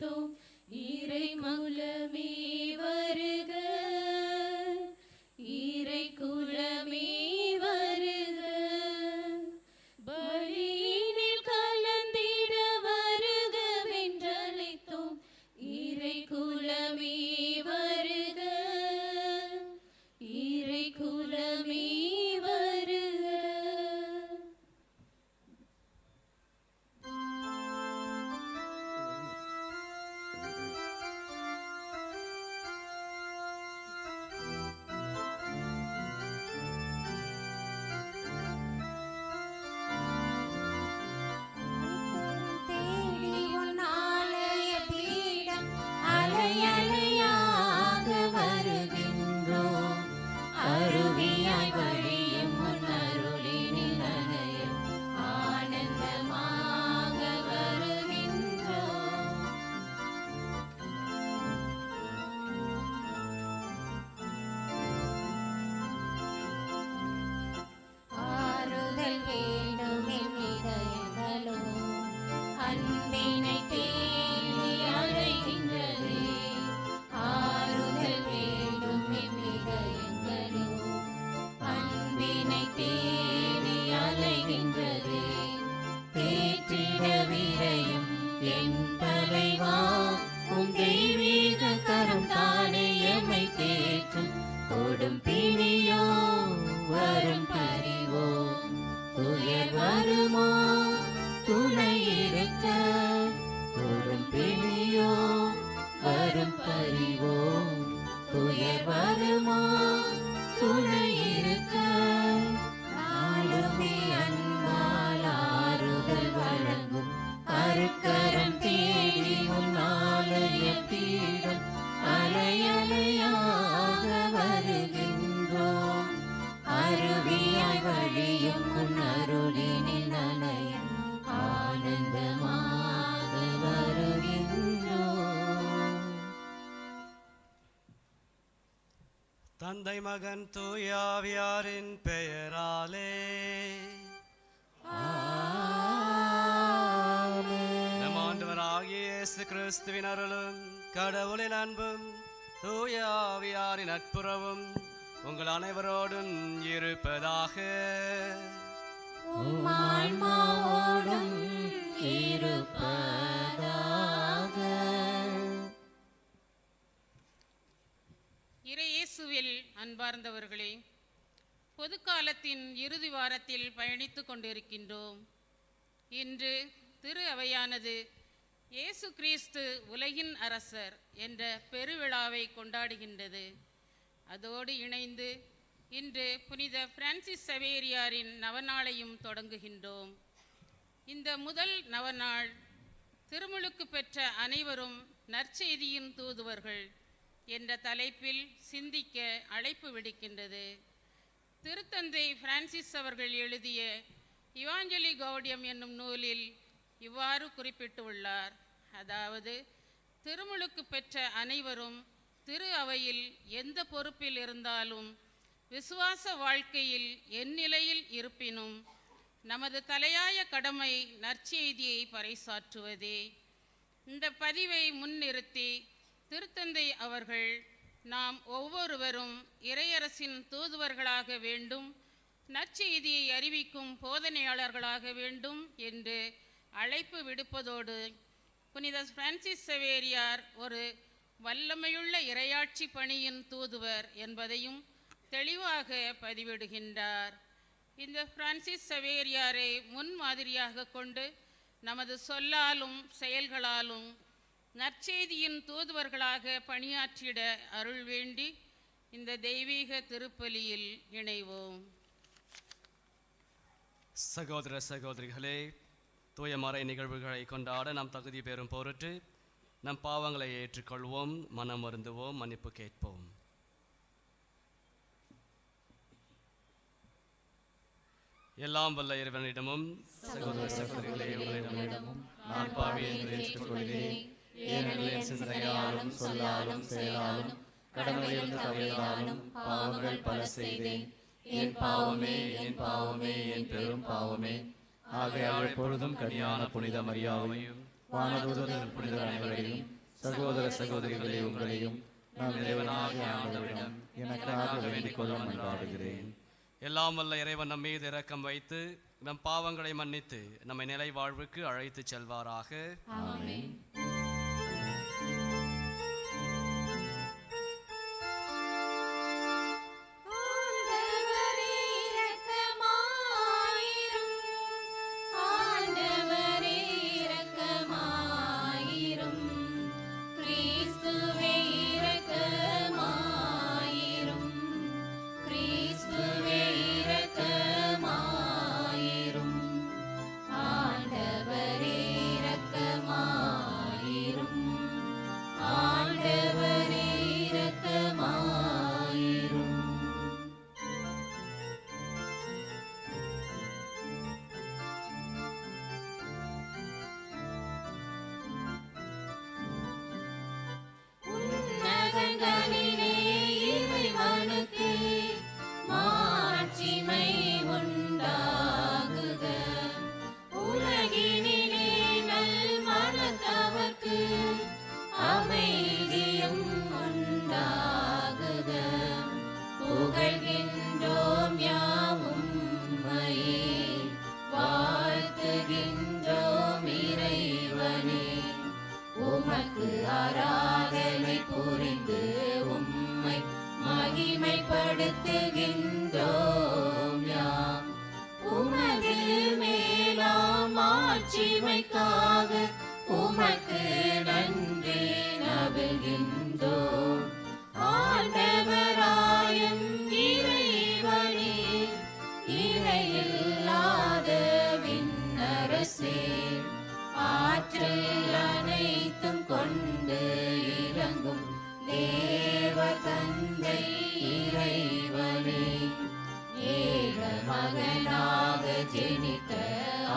அழைத்தோம். இறை குலமே வருக, இறை குலமே வருக. பலியினில் கலந்திட வருகவென்றழைத்தோம். இறை குலமே வருக, இறை குலமே வருக. தேடி உன் ஆலய பீடம் அலையலையாக வருகின்றோம். அருவியாய் வழியும் உன் அருளினில் நனைய ஆனந்தமாக வருகின்றோம். ஆறுதல் வேண்டும் என் இதயங்களோ அன்பினை தேடி அழைக்கின்றதே. ஆறுதல் வேண்டும் என் இதயங்களோ அன்பினை தேடி அலைகின்றதே. தேற்றிட விரையும் என் தலைவா, உம் தெய்வீக கரம் தானே எம்மை தேற்றும். கொடும் பிணியோ வரும் பறிவோ, துயர் வருமோ துணை இருக்க. கொடும் பிணியோ வரும் பறிவோ, துயர் வருமோ துணை இருக்க. நாளுமே அன்பால் ஆறுதல் வழங்கும் அருக்கரம் தேடி உன் ஆலய பீடம் அலையலையாக வருகின்றோம். அருவியாய் வழியும் உன் அருளினில் நனைய ஆனந்தமாக வருகின்றோம். தந்தை மகன் தூயாவியாரின் பெயராலே நம் ஆண்டவராகிய இயேசு கிறிஸ்துவின் அருளும் கடவுளின் அன்பும் தூயாவியாரின் நட்புறவும் உங்கள் அனைவரோடும் இருப்பதாக. உம் ஆன்மாவோடும் இருப்பதாக. இறையேசுவில் அன்பார்ந்தவர்களே, பொதுக்காலத்தின் இறுதி வாரத்தில் பயணித்து கொண்டிருக்கின்றோம். இன்று திரு அவையானது இயேசு கிறிஸ்து உலகின் அரசர் என்ற பெருவிழாவை கொண்டாடுகின்றது. அதோடு இணைந்து இன்று புனித பிரான்சிஸ் சவேரியாரின் நவநாளையும் தொடங்குகின்றோம். இந்த முதல் நவநாள் திருமுழுக்கு பெற்ற அனைவரும் நற்செய்தியின் தூதுவர்கள் என்ற தலைப்பில் சிந்திக்க அழைப்பு விடுக்கின்றது. திருத்தந்தை பிரான்சிஸ் அவர்கள் எழுதிய இவாஞ்சலி கௌடியம் என்னும் நூலில் இவ்வாறு குறிப்பிட்டுள்ளார். அதாவது, திருமுழுக்கு பெற்ற அனைவரும் திரு அவையில் எந்த பொறுப்பில் இருந்தாலும், விசுவாச வாழ்க்கையில் எந்நிலையில் இருப்பினும், நமது தலையாய கடமை நற்செய்தியை பறைசாற்றுவதே. இந்த பதிவை முன்னிறுத்தி திருத்தந்தை அவர்கள் நாம் ஒவ்வொருவரும் இறையரசின் தூதுவர்களாக வேண்டும், நற்செய்தியை அறிவிக்கும் போதனையாளர்களாக வேண்டும் என்று அழைப்பு விடுப்பதோடு, புனித பிரான்சிஸ் சவேரியார் ஒரு வல்லமையுள்ள இறையாட்சி பணியின் தூதுவர் என்பதையும் தெளிவாக பதிவிடுகின்றார். இந்த பிரான்சிஸ் சவேரியாரை முன்மாதிரியாக கொண்டு நமது சொல்லாலும் செயல்களாலும் நற்செய்தியின் தூதுவர்களாக பணியாற்றிட அருள் வேண்டி இந்த தெய்வீக திருப்பலியில் இணைவோம். சகோதர சகோதரிகளே, தூய மறை நிகழ்வுகளை கொண்டாட நாம் தகுதி பெறும் பொருட்டு நம் பாவங்களை ஏற்றுக்கொள்வோம், மனம் வருந்துவோம், மன்னிப்பு கேட்போம். எல்லாம் வல்ல இறைவனிடமும் சகோதர சகோதரிகளே உங்களிடமும் நான் பாவி என்று ஏற்றுக்கொள்கிறேன். ஏனெனில் என் சிந்தனையாலும் சொல்லாலும் செயலாலும் கடமையிலிருந்து தவறினாலும் பாவங்கள் பல செய்தேன். என் பாவமே, என் பாவமே, என் பெரும் பாவமே. ஆகையால் எப்பொழுதும் கன்னியான புனித மரியாவையும் சர்வேஸ்வரனின் தாயாரையும் புனித சூசையப்பரையும் வேண்டிக் கொள்ளுங்கள். வானதூதர்கள் புனிதர் அனைவரையும் சகோதர சகோதரிகளே உங்களையும் நம் இறைவனாகிய ஆண்டவரிடம் எனக்காக வேண்டிக் கொள்ள மன்றாடுகிறேன். எல்லாம் வல்ல இறைவன் நம் மீது இரக்கம் வைத்து நம் பாவங்களை மன்னித்து நம்மை நிலை வாழ்வுக்கு அழைத்துச் செல்வாராக. ஆமென். ஆராதனை புரிந்து உம்மை மகிமைப்படுத்துகின்றோம் யாம். உமது மேலாம் ஆட்சிமைக்காக உமக்கு நன்றி நல்கின்றோம். ஆண்டவராயும் இறைவனே, இணையில்லாத விண்ணரசே, ஆற்றல் அனைத்தும் கொண்டு இறங்கும் தேவ தந்தை இறைவனே, ஏக மகனாக ஜெனித்த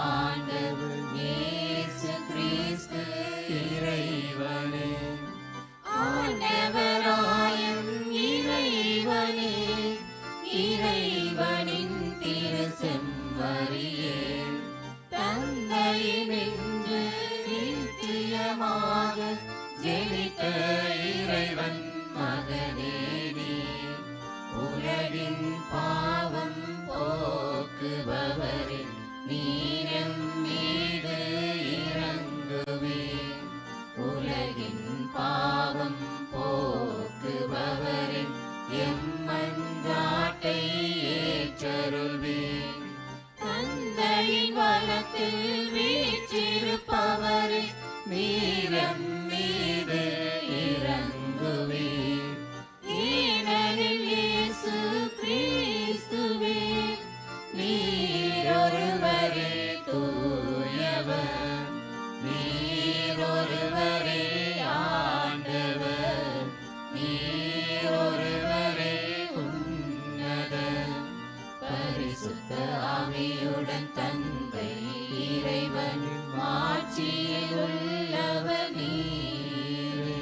ஆண்டவர் இயேசு கிறிஸ்து இறைவனே, ஆண்டவராயும் இறைவனே, இறைவனின் திரு செம்மறியே, தந்தையினின்று நித்தியமாக ஜெனித்த இறைவன் மகனே நீர், உலகின் பாவம் போக்குபவரே, நீரம் மீது இறங்குவீர். உலகின் பாவம் போக்குபவரே, எம்மன்றாட்டை ஏற்றருள்வீர். தந்தையின் வலத்தில் வீற்றிருப்பவரே, நீரம் மீது இறங்குவீர். ஏனெனில் இயேசு கிறிஸ்துவே, நீரொருவரே தூயவர், நீரொருவரே ஆண்டவர், நீரொருவரே உன்னதர். பரிசுத்த ஆவியுடன் தந்தை இறைவன் ஆட்சியில் உள்ளவர் நீரே.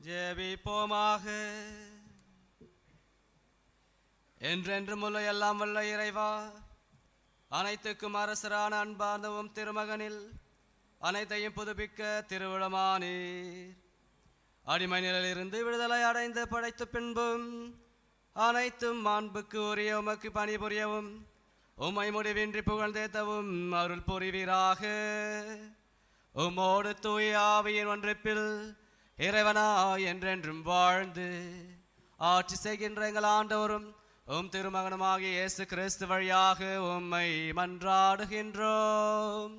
ஜெபிப்போமாக. என்றென்றும் உள்ள எல்லாம் வல்ல இறைவா, அனைத்துக்கும் அரசரான அன்பார்ந்தவும் திருமகனில் அனைத்தையும் புதுப்பிக்க திருவிழமானீர். அடிமை நிலையிலிருந்து விடுதலை அடைந்து படைத்த பின்பும் அனைத்தும் மாண்புக்கு உரிய உமக்கு பணிபுரியவும் உம்மை முடிவின்றி புகழ்ந்தேத்தவும் அருள் புரிவீராக. உம்மோடு தூய ஆவியின் ஒன்றிப்பில் இறைவனா என்றென்றும் வாழ்ந்து ஆட்சி செய்கின்ற எங்கள் ஆண்டவரும் உம் திருமகனுமாகிய இயேசு கிறிஸ்து வழியாக உம்மை மன்றாடுகின்றோம்.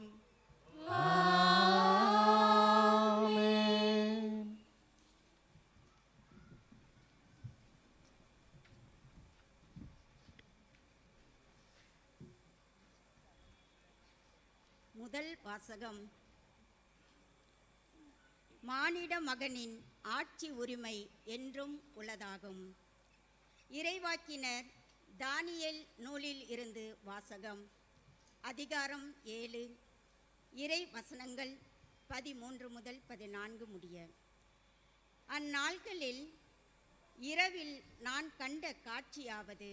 முதல் வாசகம். மானிட மகனின் ஆட்சி உரிமை என்றும் உள்ளதாகும். இறைவாக்கினர் தானியேல் நூலில் இருந்து வாசகம். அதிகாரம் 7, இறை வசனங்கள் 13 முதல் 14 முடிய. அந்நாள்களில் இரவில் நான் கண்ட காட்சியாவது,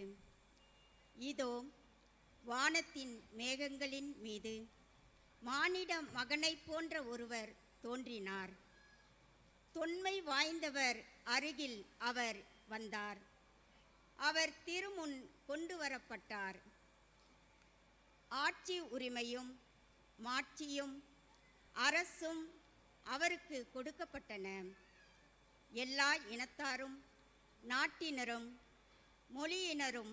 இதோ வானத்தின் மேகங்களின் மீது மானிட மகனைப் போன்ற ஒருவர் தோன்றினார். தொன்மை வாய்ந்தவர் அருகில் அவர் வந்தார். அவர் திருமுன் கொண்டு வரப்பட்டார். ஆட்சி உரிமையும் மாட்சியும் அரசும் அவருக்கு கொடுக்கப்பட்டன. எல்லா இனத்தாரும் நாட்டினரும் மொழியினரும்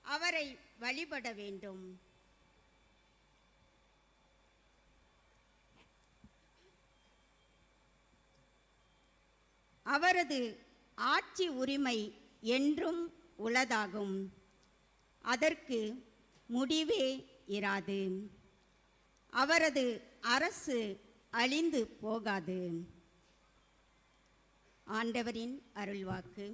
அவரை வழிபட வேண்டும். அவரது ஆட்சி உரிமை என்றும் உளதாகும். அதற்கு முடிவே இராது. அவரது அரசு அழிந்து போகாது. ஆண்டவரின் அருள்வாக்கு.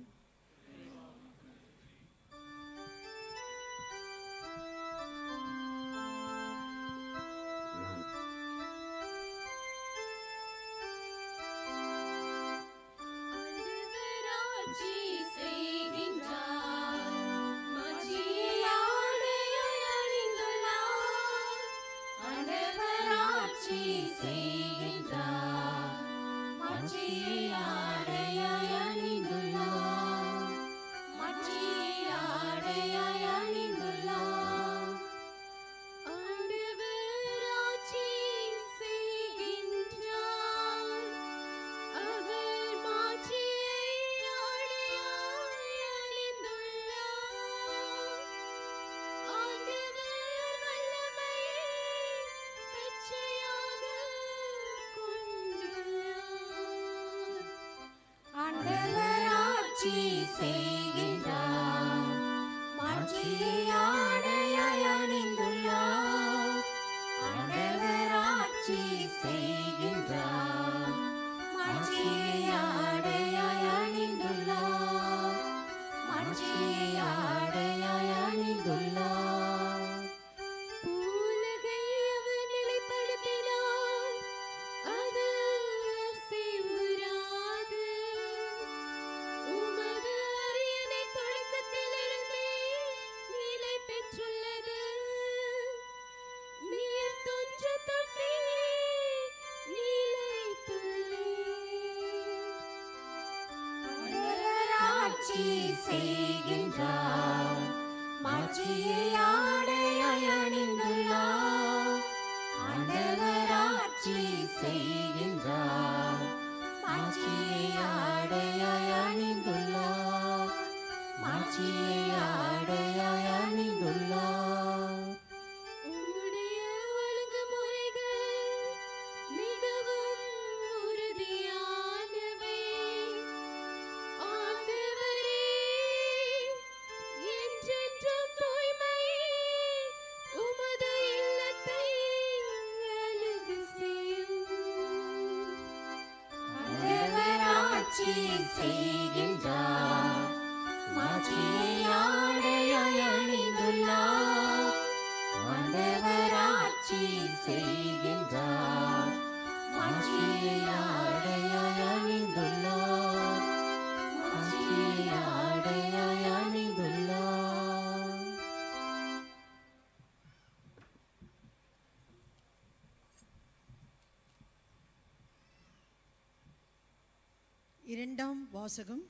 இரண்டாம் வாசகம்.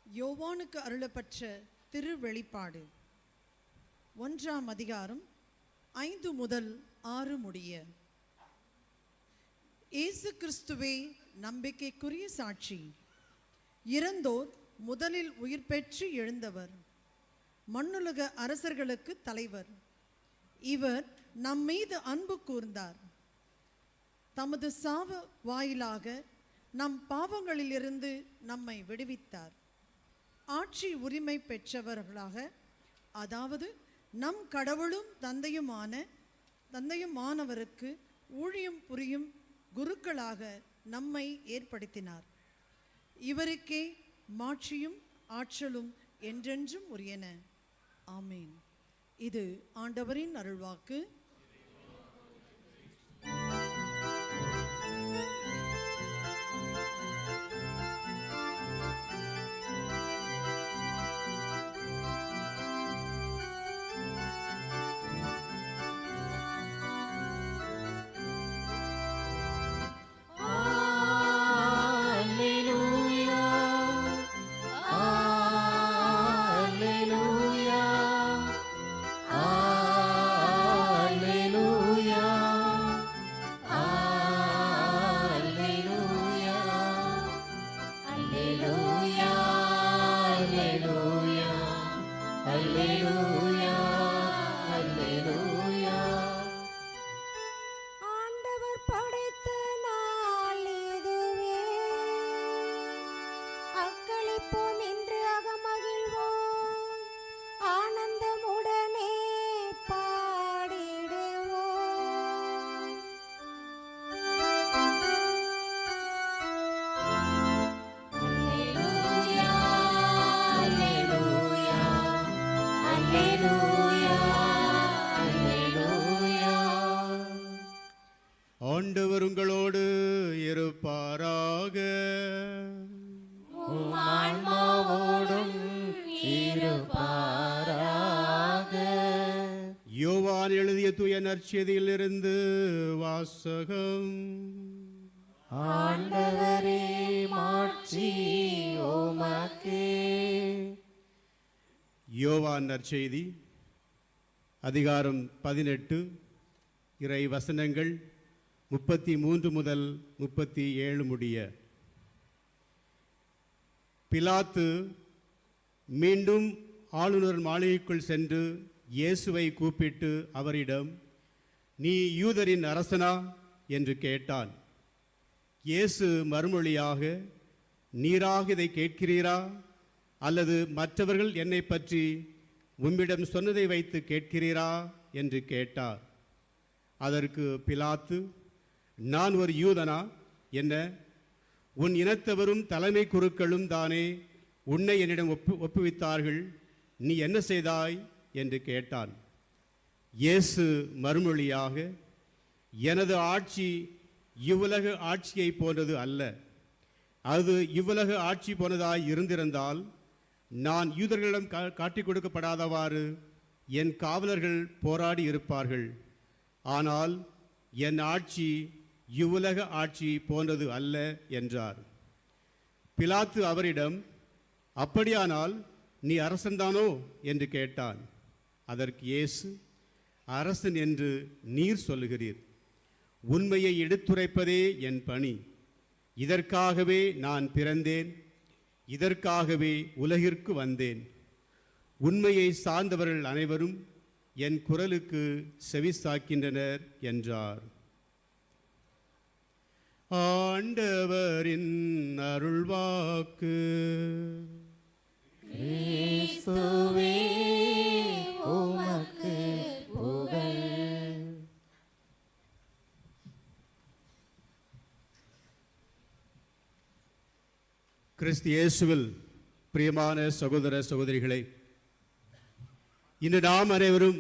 யோவானுக்கு அருளப்பட்ட திருவெளிப்பாடு 1ஆம் அதிகாரம் 5 முதல் 6 முடிய. இயேசு கிறிஸ்துவே நம்பிக்கைக்குரிய சாட்சி. இறந்தோர் முதலில் உயிர் பெற்று எழுந்தவர். மண்ணுலக அரசர்களுக்கு தலைவர். இவர் நம்மீது அன்பு கூர்ந்தார். தமது சாவு வாயிலாக நம் பாவங்களிலிருந்து நம்மை விடுவித்தார். ஆட்சி உரிமை பெற்றவர்களாக, அதாவது நம் கடவுளும் தந்தையுமானவருக்கு ஊழியம் புரியும் குருக்களாக நம்மை ஏற்படுத்தினார். இவருக்கே மாட்சியும் ஆற்றலும் என்றென்றும் உரியன. ஆமேன். இது ஆண்டவரின் அருள்வாக்கு. ஆண்டவர் படைத்த நாள் இதுவே, அக்களிப்போம் என்று அகமகிழ்வோம், ஆனந்தமுடனே பாடிடுவோம். அல்லேலூயா, அல்லேலூயா, அல்லேலூயா, அல்லேலூயா. ஆண்டவர் உங்களோடு இருப்பாராக. ஆன்மாவோடும் இருப்பாராக. யோவான் எழுதிய தூய நற்செய்தியிலிருந்து வாசகம். ஆண்டவரே மாட்சி உமக்கே. யோவான் நற்செய்தி அதிகாரம் 18 இறை வசனங்கள் 33 முதல் 37 முடிய. பிலாத்து மீண்டும் ஆளுநர் மாளிகைக்குள் சென்று இயேசுவை கூப்பிட்டு அவரிடம், நீ யூதரின் அரசனா என்று கேட்டான். இயேசு மறுமொழியாக, நீராக இதை கேட்கிறீரா, அல்லது மற்றவர்கள் என்னை பற்றி உம்மிடம் சொன்னதை வைத்து கேட்கிறீரா என்று கேட்டார். அதற்கு பிலாத்து, நான் ஒரு யூதனா என்ன? உன் இனத்தவரும் தலைமை குருக்களும் தானே உன்னை என்னிடம் ஒப்புவித்தார்கள். நீ என்ன செய்தாய் என்று கேட்டான். இயேசு மறுமொழியாக, எனது ஆட்சி இவ்வுலக ஆட்சியை போன்றது அல்ல. அது இவ்வுலக ஆட்சி போனதாய் இருந்திருந்தால் நான் யூதர்களிடம் காட்டிக் கொடுக்கப்படாதவாறு என் காவலர்கள் போராடி இருப்பார்கள். ஆனால் என் ஆட்சி இவ்வுலக ஆட்சி போன்றது அல்ல என்றார். பிலாத்து அவரிடம், அப்படியானால் நீ அரசன்தானோ என்று கேட்டான். அதற்கு இயேசு, அரசன் என்று நீர் சொல்லுகிறீர். உண்மையை எடுத்துரைப்பதே என் பணி. இதற்காகவே நான் பிறந்தேன், இதற்காகவே உலகிற்கு வந்தேன். உண்மையை சார்ந்தவர்கள் அனைவரும் என் குரலுக்கு செவிசாக்கின்றனர் என்றார். ஆண்டவரின் அருள்வாக்கு. கிறிஸ்துவே உமக்கு புகழ். கிறிஸ்து இயேசுவில் பிரியமான சகோதர சகோதரிகளே, இன்று நாம் அனைவரும்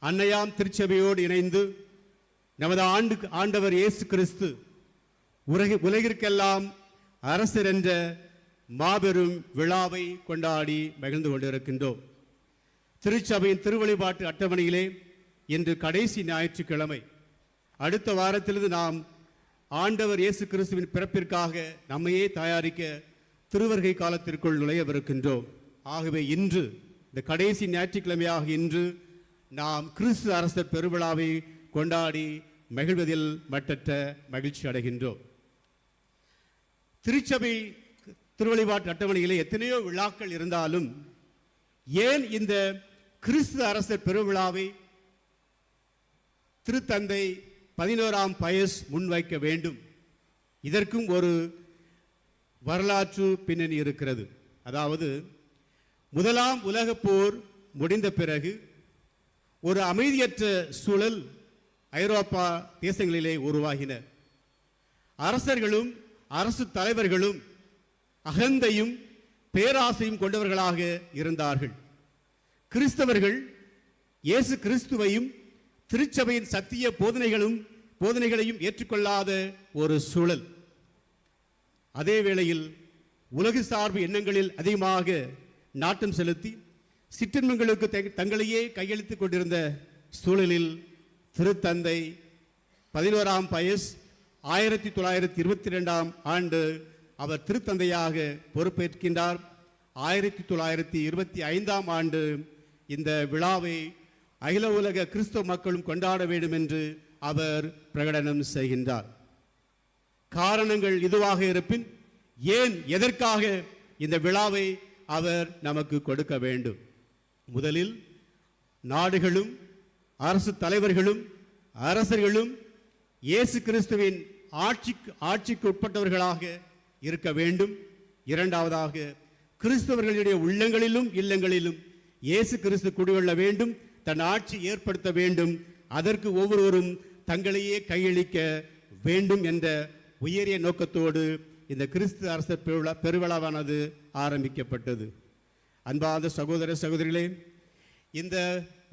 அன்னையாம் திருச்சபையோடு இணைந்து நமது ஆண்டவர் இயேசு கிறிஸ்து உலகிற்கெல்லாம் அரசர் என்ற மாபெரும் விழாவை கொண்டாடி மகிழ்ந்து கொண்டிருக்கின்றோம். திருச்சபையின் திருவழிபாட்டு அட்டவணையிலே இன்று கடைசி ஞாயிற்றுக்கிழமை. அடுத்த வாரத்திலிருந்து நாம் ஆண்டவர் இயேசு கிறிஸ்துவின் பிறப்பிற்காக நம்மையே தயாரிக்க திருவருகை காலத்திற்குள் நுழையவிருக்கின்றோம். ஆகவே இன்று இந்த கடைசி ஞாயிற்றுக்கிழமையாக இன்று நாம் கிறிஸ்து அரசர் பெருவிழாவை கொண்டாடி மகிழ்வதில் மட்டற்ற மகிழ்ச்சி அடைகின்றோம். திருச்சபை திருவழிபாட்டு அட்டவணையிலே எத்தனையோ விழாக்கள் இருந்தாலும் ஏன் இந்த கிறிஸ்து அரசர் பெருவிழாவை திருத்தந்தை 11ஆம் பயஸ் முன்வைக்க வேண்டும்? இதற்கும் ஒரு வரலாற்று பின்னணி இருக்கிறது. அதாவது, முதலாம் உலகப் போர் முடிந்த பிறகு ஒரு அமைதியற்ற சூழல் ஐரோப்பா தேசங்களிலே உருவாகின. அரசர்களும் அரசு தலைவர்களும் அகந்தையும் பேராசையும் கொண்டவர்களாக இருந்தார்கள். கிறிஸ்தவர்கள் இயேசு கிறிஸ்துவையும் திருச்சபையின் சத்திய போதனைகளையும் ஏற்றுக்கொள்ளாத ஒரு சூழல். அதே வேளையில் உலக சார்பு எண்ணங்களில் அதிகமாக நாட்டம் செலுத்தி சிற்றின்பங்களுக்கு தங்களையே கையளித்துக் கொண்டிருந்த சூழலில் திருத்தந்தை 11ஆம் பயஸ் 1922ஆம் ஆண்டு அவர் திருத்தந்தையாக பொறுப்பேற்கின்றார். 1925ஆம் ஆண்டு இந்த விழாவை அகில உலக கிறிஸ்தவ மக்களும் கொண்டாட வேண்டும் என்று அவர் பிரகடனம் செய்கின்றார். காரணங்கள் இதுவாக இருப்பின் ஏன் எதற்காக இந்த விழாவை அவர் நமக்கு கொடுக்க வேண்டும்? முதலில் நாடுகளும் அரசு தலைவர்களும் அரசர்களும் இயேசு கிறிஸ்துவின் ஆட்சிக்கு உட்பட்டவர்களாக இருக்க வேண்டும். இரண்டாவதாக கிறிஸ்தவர்களுடைய உள்ளங்களிலும் இல்லங்களிலும் இயேசு கிறிஸ்து குடிகொள்ள வேண்டும், தன் ஆட்சி ஏற்படுத்த வேண்டும். அதற்கு ஒவ்வொருவரும் தங்களையே கையளிக்க வேண்டும் என்ற உயரிய நோக்கத்தோடு இந்த கிறிஸ்து அரசர் பெருவிழாவானது ஆரம்பிக்கப்பட்டது. அன்பார்ந்த சகோதர சகோதரிகளே, இந்த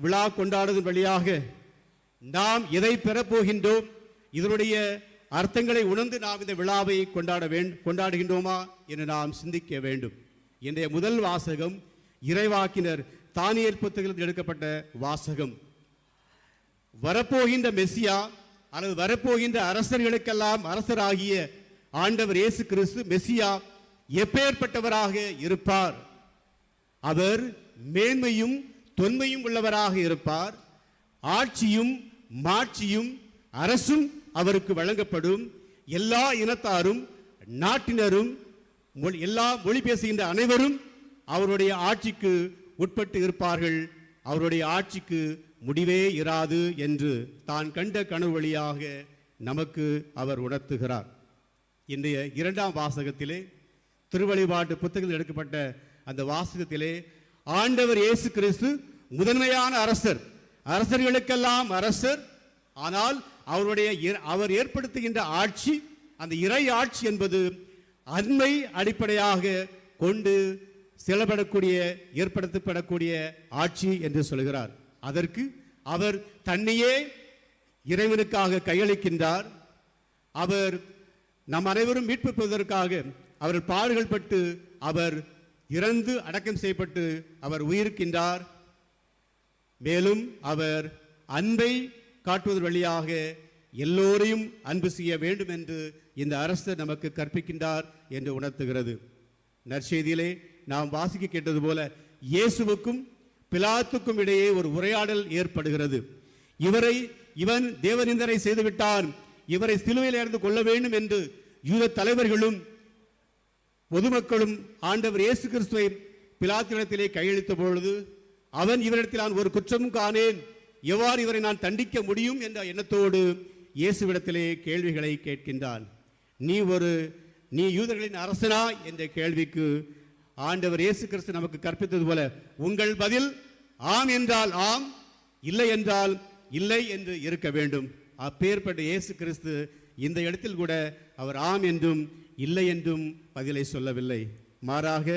விழா கொண்டாடுவதன் வழியாக நாம் எதை பெறப்போகின்றோம், இதனுடைய அர்த்தங்களை உணர்ந்து நாம் இந்த விழாவை கொண்டாடுகின்றோமா என்று நாம் சிந்திக்க வேண்டும். இன்றைய முதல் வாசகம் இறைவாக்கினர் தானியேல் புத்தகத்தில் எடுக்கப்பட்ட வாசகம். வரப்போகின்ற மெசியா அல்லது வரப்போகின்ற அரசர்களுக்கெல்லாம் அரசராகிய ஆண்டவர் இயேசு கிறிஸ்து மெசியா எப்பேற்பட்டவராக இருப்பார்? அவர் மேன்மையும் தொன்மையும் உள்ளவராக இருப்பார். ஆட்சியும் மாட்சியும் அரசும் அவருக்கு வழங்கப்படும். எல்லா இனத்தாரும் நாட்டினரும் எல்லா மொழி பேசுகின்ற அனைவரும் அவருடைய ஆட்சிக்கு உட்பட்டு இருப்பார்கள். அவருடைய ஆட்சிக்கு முடிவே இராது என்று தான் கண்ட கனவு வழியாக நமக்கு அவர் உணர்த்துகிறார். இன்றைய இரண்டாம் வாசகத்திலே, திருவழிபாட்டு புத்தகத்தில் எடுக்கப்பட்ட அந்த வாசகத்திலே, ஆண்டவர் இயேசு கிறிஸ்து முதன்மையான அரசர், அரசர்களுக்கெல்லாம் அரசர். ஆனால் அவர் ஏற்படுத்துகின்ற ஆட்சி, அந்த இறை ஆட்சி என்பது அன்மை அடிப்படையாக கொண்டு ஏற்படுத்தப்படக்கூடிய ஆட்சி என்று சொல்கிறார். அதற்கு அவர் தன்னையே இறைவனுக்காக கையளிக்கின்றார். அவர் நம் அனைவரும் மீட்பு பெறுவதற்காக அவர் பாடுகள் பட்டு அவர் இறந்து அடக்கம் செய்யப்பட்டு அவர் உயிர்க்கின்றார். மேலும் அவர் அன்பை காட்டுவதன் வழியாக எல்லோரையும் அன்பு செய்ய வேண்டும் என்று இந்த அரசர் நமக்கு கற்பிக்கின்றார் என்று உணர்த்துகிறது. நற்செய்தியிலே நாம் வாசிக்க கேட்டது போல இயேசுவுக்கும் பிலாத்துக்கும் இடையே ஒரு உரையாடல் ஏற்படுகிறது. இவன் தேவநிந்தனை செய்துவிட்டான், இவரை சிலுவையில் இருந்து கொள்ள வேண்டும் என்று யூத தலைவர்களும் பொதுமக்களும் ஆண்டவர் இயேசு கிறிஸ்துவை பிலாத்திடத்திலே கையளித்த பொழுது, அவன் இவரிடத்தில் நான் ஒரு குற்றமும் காணேன், எவ்வாறு இவரை நான் தண்டிக்க முடியும் என்ற எண்ணத்தோடு இயேசுவிடத்திலே கேள்விகளை கேட்கின்றான். நீ யூதர்களின் அரசனா என்ற கேள்விக்கு ஆண்டவர் இயேசு கிறிஸ்து நமக்கு கற்பித்தது போல, உங்கள் பதில் ஆம் என்றால் ஆம், இல்லை என்றால் இல்லை என்று இருக்க வேண்டும். அப்பேற்பட்ட இயேசு கிறிஸ்து இந்த இடத்தில் கூட அவர் ஆம் என்றும் இல்லை என்றும் பதிலை சொல்லவில்லை. மாறாக,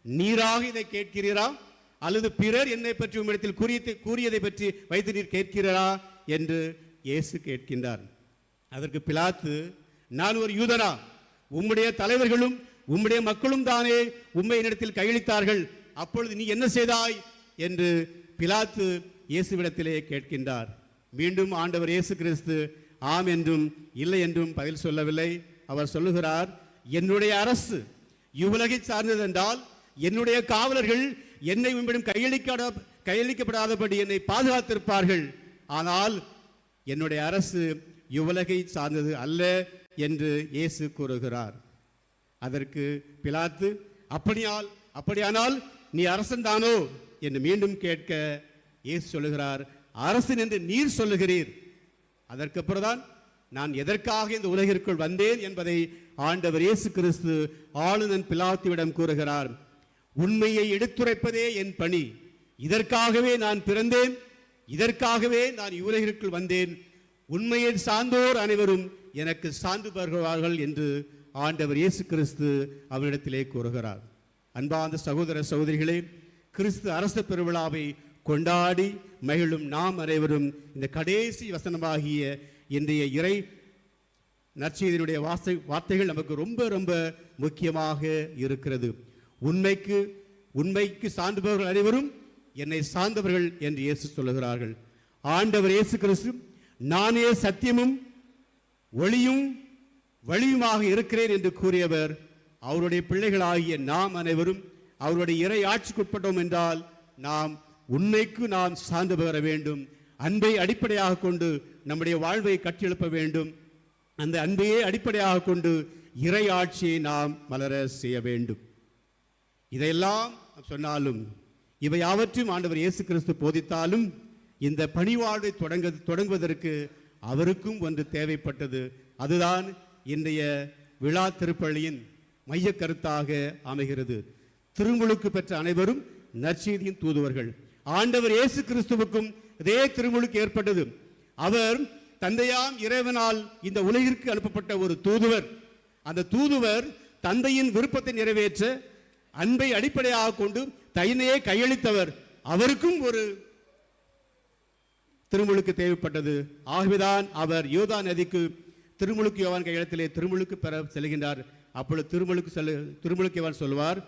நீராக இதை கேட்கிறீரா அல்லது பிறர் என்னை பற்றி உம்மிடத்தில் கூறியதை பற்றி வைத்து நீர் கேட்கிறீரா என்று இயேசு கேட்கின்றார். அதற்கு பிலாத்து, நான் ஒரு யூதனா? உம்முடைய தலைவர்களும் உம்முடைய மக்களும் தானே உம்மை என்னிடத்தில் கையளித்தார்கள், அப்பொழுது நீ என்ன செய்தாய் என்று பிலாத்து இயேசுவிடத்திலே கேட்கின்றார். மீண்டும் ஆண்டவர் இயேசு கிறிஸ்து ஆம் என்றும் இல்லை என்றும் பதில் சொல்லவில்லை. அவர் சொல்லுகிறார், என்னுடைய அரசு இவ்வுலகை சார்ந்தது என்றால் என்னுடைய காவலர்கள் என்னை உம்மிடம் கையளிக்கப்படாதபடி என்னை பாதுகாத்திருப்பார்கள். ஆனால் என்னுடைய அரசு இவ்வுலகை சார்ந்தது அல்ல என்று இயேசு கூறுகிறார். அதற்கு பிலாத்து, அப்படியானால் நீ அரசன் தானோ என்று மீண்டும் கேட்க இயேசு சொல்லுகிறார், அரசன் என்று நீர் சொல்லுகிறீர். அதற்கப்புறம்தான் நான் எதற்காக இந்த உலகிற்குள் வந்தேன் என்பதை ஆண்டவர் இயேசு கிறிஸ்து ஆளுநன் பிலாத்துவிடம் கூறுகிறார். உண்மையை எடுத்துரைப்பதே என் பணி, இதற்காகவே நான் பிறந்தேன், இதற்காகவே நான் இவ்வுலகிற்குள் வந்தேன், உண்மையை சார்ந்தோர் அனைவரும் எனக்கு சான்று பருகுவார்கள் என்று ஆண்டவர் இயேசு கிறிஸ்து அவரிடத்திலே கூறுகிறார். அன்பார்ந்த சகோதர சகோதரிகளே, கிறிஸ்து அரச பெருவிழாவை கொண்டாடி மகிழும் நாம் அனைவரும் இந்த கடைசி வசனமாகிய இன்றைய இறை நற்செய்தியினுடைய வார்த்தைகள் நமக்கு ரொம்ப ரொம்ப முக்கியமாக இருக்கிறது. உண்மைக்கு சார்ந்தவர்கள் அனைவரும் என்னை சார்ந்தவர்கள் என்று இயேசு சொல்லுகிறார்கள். ஆண்டவர் இயேசு கிறிஸ்து, நானே சத்தியமும் ஒளியும் வழியுமாக இருக்கிறேன் என்று கூறியவர், அவருடைய பிள்ளைகளாகிய நாம் அனைவரும் அவருடைய இறை ஆட்சிக்குட்பட்டோம் என்றால் நாம் உண்மைக்கு நாம் சார்ந்து பெற வேண்டும். அன்பை அடிப்படையாக கொண்டு நம்முடைய வாழ்வை கட்டியெழுப்ப வேண்டும். அந்த அன்பையே அடிப்படையாக கொண்டு இறை ஆட்சியை நாம் மலர செய்ய வேண்டும். இதையெல்லாம் சொன்னாலும் இவை யாவற்றையும் ஆண்டவர் இயேசு கிறிஸ்து போதித்தாலும் இந்த பணிவாழ்வை தொடங்குவதற்கு அவருக்கும் ஒன்று தேவைப்பட்டது. அதுதான் இன்றைய விழா திருப்பலியின் மைய கருத்தாக அமைகிறது. திருமுழுக்கு பெற்ற அனைவரும் நற்செய்தியின் தூதுவர்கள். ஆண்டவர் இயேசு கிறிஸ்துவுக்கும் இதே திருமுழுக்கு ஏற்பட்டது. அவர் தந்தையாம் இறைவனால் இந்த உலகிற்கு அனுப்பப்பட்ட ஒரு தூதுவர். அந்த தூதுவர் தந்தையின் விருப்பத்தை நிறைவேற்ற அன்பை அடிப்படையாக கொண்டு தன்னையே கையளித்தவர். அவருக்கும் ஒரு திருமுழுக்கு தேவைப்பட்டது. ஆகவேதான் அவர் யோர்தான் நதிக்கு திருமுழுக்கு யோவான் கையெழுத்திலே திருமுழுக்கு பெற செல்கின்றார். அப்பொழுது திருமுழுக்கு யோவான் சொல்வார்,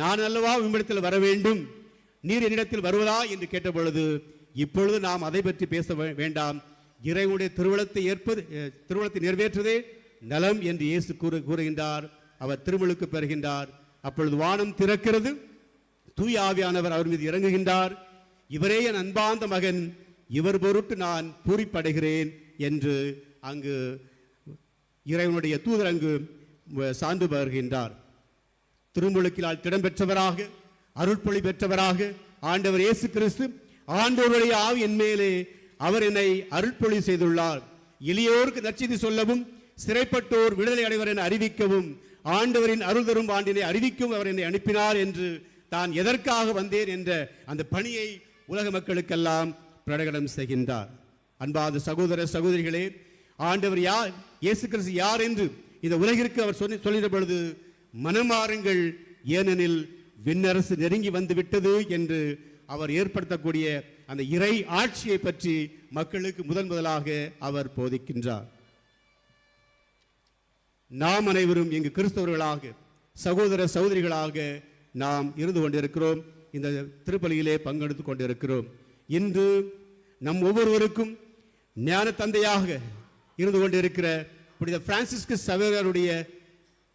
நான் அல்லவா உம்மிடத்தில் வர வேண்டும், நீர் என்னிடத்தில் வருவதா என்று கேட்டபொழுது, இப்பொழுது நாம் அதை பற்றி பேச வேண்டாம், இறைவனுடைய திருவுளத்தை நிறைவேற்றுவதே நலம் என்று இயேசு கூறுகின்றார். அவர் திருமுழுக்கு பெறுகின்றார். அப்பொழுது வானம் திறக்கிறது, தூய ஆவியானவர் அவர் மீது இறங்குகின்றார். இவரே என் அன்பார்ந்த மகன், இவர் பொருட்டு நான் பூரிப்படைகிறேன் என்று அங்கு இறைவனுடைய தூதர் அங்கு சான்று பகர்கின்றார். திருமுழுக்கினால் திடம் பெற்றவராக, அருட்பொழி பெற்றவராக ஆண்டவர் இயேசு கிறிஸ்து, ஆண்டவருடைய ஆவி என் மேலே, அவர் என்னை அருட்பொழி செய்துள்ளார், எளியோருக்கு நற்செய்தி சொல்லவும், சிறைப்பட்டோர் விடுதலை அடைவர் என அறிவிக்கவும், ஆண்டவரின் அருள் தரும் ஆண்டினை அறிவிக்கவும் அவர் என்னை அனுப்பினார் என்று தான் எதற்காக வந்தேன் என்ற அந்த பணியை உலக மக்களுக்கெல்லாம் பிரகடனம் செய்கின்றார். அன்பாத சகோதர சகோதரிகளே, ஆண்டவர் யார், இயேசு கிறிஸ்து யார் என்று இந்த உலகிற்கு அவர் சொல்லிட பொழுது, மனமாறுங்கள், ஏனெனில் விண்ணரசு நெருங்கி வந்து விட்டது என்று அவர் ஏற்படுத்தக்கூடிய அந்த இறை ஆட்சியை பற்றி மக்களுக்கு முதலாக அவர் போதிக்கின்றார். நாம் அனைவரும் இங்கு கிறிஸ்தவர்களாக, சகோதர சகோதரிகளாக நாம் இருந்து கொண்டிருக்கிறோம். இந்த திருப்பலியிலே பங்கெடுத்துக் கொண்டிருக்கிறோம். இன்று நம் ஒவ்வொருவருக்கும் ஞான தந்தையாக இருந்து கொண்டிருக்கிற புனித பிரான்சிஸ்கு சவேரருடைய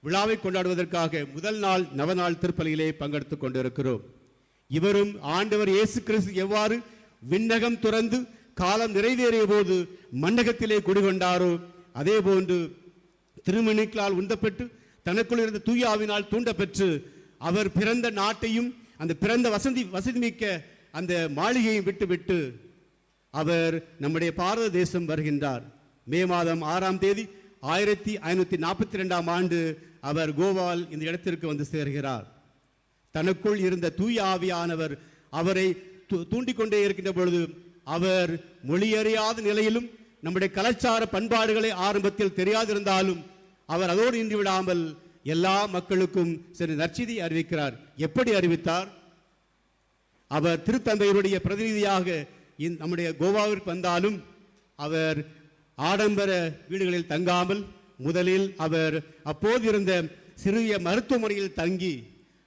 விழாவை கொண்டாடுவதற்காக முதல் நாள் நவநாள் திருப்பலியிலே பங்கெடுத்துக் கொண்டிருக்கிறோம். இவரும் ஆண்டவர் இயேசு கிறிஸ்து எவ்வாறு விண்ணகம் துறந்து காலம் நிறைவேறிய போது மண்டகத்திலே குடிகொண்டாரோ, அதே போன்று திருமணிக்களால் உந்தப்பட்டு தனக்குள் இருந்த தூய ஆவினால் தூண்டப்பெற்று அவர் பிறந்த நாட்டையும் அந்த பிறந்த வசதி மிக்க அந்த மாளிகையும் விட்டுவிட்டு அவர் நம்முடைய பாரத தேசம் வருகின்றார். மே மாதம் 6ஆம் தேதி 1542ஆம் ஆண்டு அவர் கோவால் இந்த இடத்திற்கு வந்து சேர்கிறார். தனக்குள் இருந்த தூய ஆவியானவர் அவரை தூண்டிக்கொண்டே இருக்கின்ற பொழுது அவர் மொழியறியாத நிலையிலும் நம்முடைய கலாச்சார பண்பாடுகளை ஆரம்பத்தில் தெரியாதிருந்தாலும் அவர் அதோடு நின்று விடாமல் எல்லா மக்களுக்கும் சிறு நற்செய்தி அறிவிக்கிறார். எப்படி அறிவித்தார்? அவர் திருத்தந்தையருடைய பிரதிநிதியாக நம்முடைய கோவாவிற்கு வந்தாலும் அவர் ஆடம்பர வீடுகளில் தங்காமல் முதலில் அவர் அப்போது இருந்த சிறிய மருத்துவமனையில் தங்கி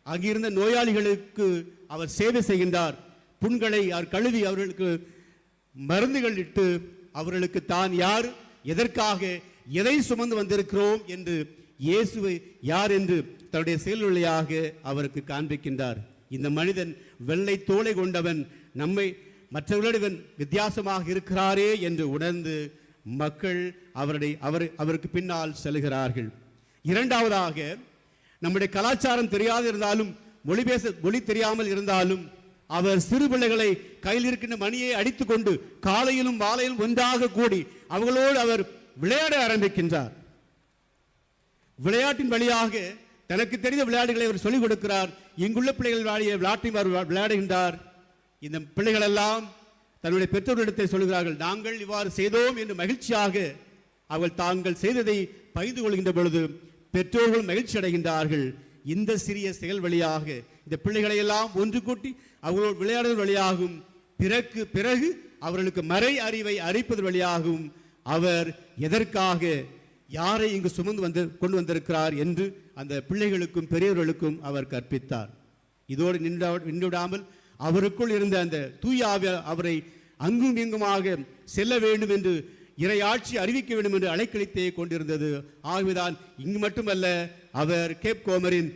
அங்கிருந்த நோயாளிகளுக்கு அவர் சேவை செய்கின்றார். புண்களை அவர் கழுவி அவர்களுக்கு மருந்துகள் இட்டு அவர்களுக்கு தான் யார், எதற்காக, எதை சுமந்து வந்திருக்கிறோம் என்று, இயேசுவை யார் என்று தன்னுடைய செயல் வழியாக அவருக்கு காண்பிக்கின்றார். இந்த மனிதன் வெள்ளை தோலை கொண்டவன், நம்மை மற்றவர்களுடன் வித்தியாசமாக இருக்கிறாரே என்று உணர்ந்து மக்கள் அவருக்கு பின்னால் செல்கிறார்கள். இரண்டாவதாக, நம்முடைய கலாச்சாரம் தெரியாது இருந்தாலும் மொழி தெரியாமல் இருந்தாலும் அவர் சிறு பிள்ளைகளை கையில் இருக்கின்ற மணியை அடித்துக் கொண்டு காலையிலும் மாலையிலும் ஒன்றாக கூடி அவர்களோடு அவர் விளையாட ஆரம்பிக்கின்றார். விளையாட்டின் வழியாக தனக்கு தெரிந்த விளையாட்டுகளை அவர் சொல்லிக் கொடுக்கிறார். இங்குள்ள பிள்ளைகள் விளையாட்டையும் அவர் விளையாடுகின்றார். இந்த பிள்ளைகள் எல்லாம் தன்னுடைய பெற்றோரிடத்தை சொல்கிறார்கள், நாங்கள் இவ்வாறு செய்தோம் என்று மகிழ்ச்சியாக அவர்கள் தாங்கள் செய்ததை பகிர்ந்து கொள்கின்ற பொழுது பெற்றோர்கள் மகிழ்ச்சி அடைகின்றார்கள். இந்த சிறிய செயல் வழியாக இந்த பிள்ளைகளை எல்லாம் ஒன்று கூட்டி அவர்களோடு விளையாடுவது வழியாகும், பிறகு அவர்களுக்கு மறை அறிவை அறிப்பது வழியாகும் அவர் எதற்காக, யாரை இங்கு சுமந்து கொண்டு வந்திருக்கிறார் என்று அந்த பிள்ளைகளுக்கும் பெரியவர்களுக்கும் அவர் கற்பித்தார். இதோடு நின்றுவிடாமல் அவருக்குள் இருந்த அந்த தூய ஆவி அவரை அங்கும் இங்குமாக செல்ல வேண்டும் என்று, இறையாட்சி அறிவிக்க வேண்டும் என்று அழைக்கழித்தே கொண்டிருந்தது. ஆகவேதான் இங்கு மட்டுமல்ல, அவர் கேப் கோமரின்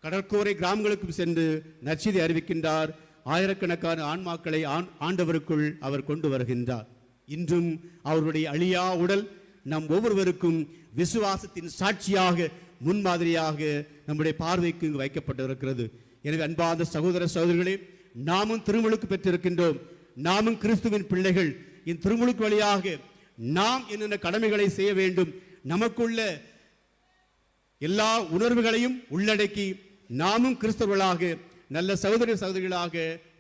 கடற்கரை கிராமங்களுக்கும் சென்று நற்செய்தி அறிவிக்கின்றார். ஆயிரக்கணக்கான ஆன்மாக்களை ஆண்டவருக்குள் அவர் கொண்டு வருகின்றார். இன்றும் அவருடைய அழியா உடல் நம் ஒவ்வொருவருக்கும் விசுவாசத்தின் சாட்சியாக முன்மாதிரியாக நம்முடைய பார்வைக்கு இங்கு வைக்கப்பட்டிருக்கிறது. எனவே அன்பார்ந்த சகோதர சகோதரிகளே, நாமும் திருமுழுக்கு பெற்றிருக்கின்றோம். நாமும் கிறிஸ்துவின் பிள்ளைகள். இந்த திருமுழுக்கு வழியாக நாம் என்னென்ன கடமைகளை செய்ய வேண்டும், நமக்குள்ள எல்லா உணர்வுகளையும் உள்ளடக்கி நாமும் கிறிஸ்தவர்களாக நல்ல சகோதர சகோதரிகளாக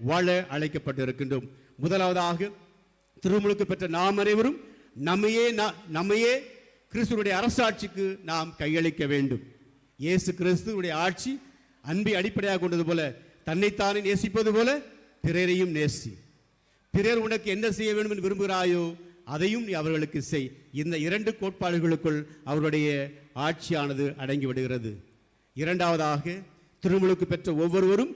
வாழ அழைக்கப்பட்டிருக்கின்றோம். முதலாவதாக திருமுழுக்கு பெற்ற நாம் அனைவரும் நம்மையே கிறிஸ்துவுடைய அரசாட்சிக்கு நாம் கையளிக்க வேண்டும். இயேசு கிறிஸ்துவுடைய ஆட்சி அன்பை அடிப்படையாக கொண்டது போல தன்னைத்தானே நேசிப்பது போல பிறரையும் நேசி. பிறர் உனக்கு என்ன செய்ய வேண்டும் என்று விரும்புகிறாயோ அதையும் நீ அவர்களுக்கு செய். இந்த இரண்டு கோட்பாடுகளுக்குள் அவருடைய ஆட்சியானது அடங்கிவிடுகிறது. இரண்டாவதாக திருமுழுக்கு பெற்ற ஒவ்வொருவரும்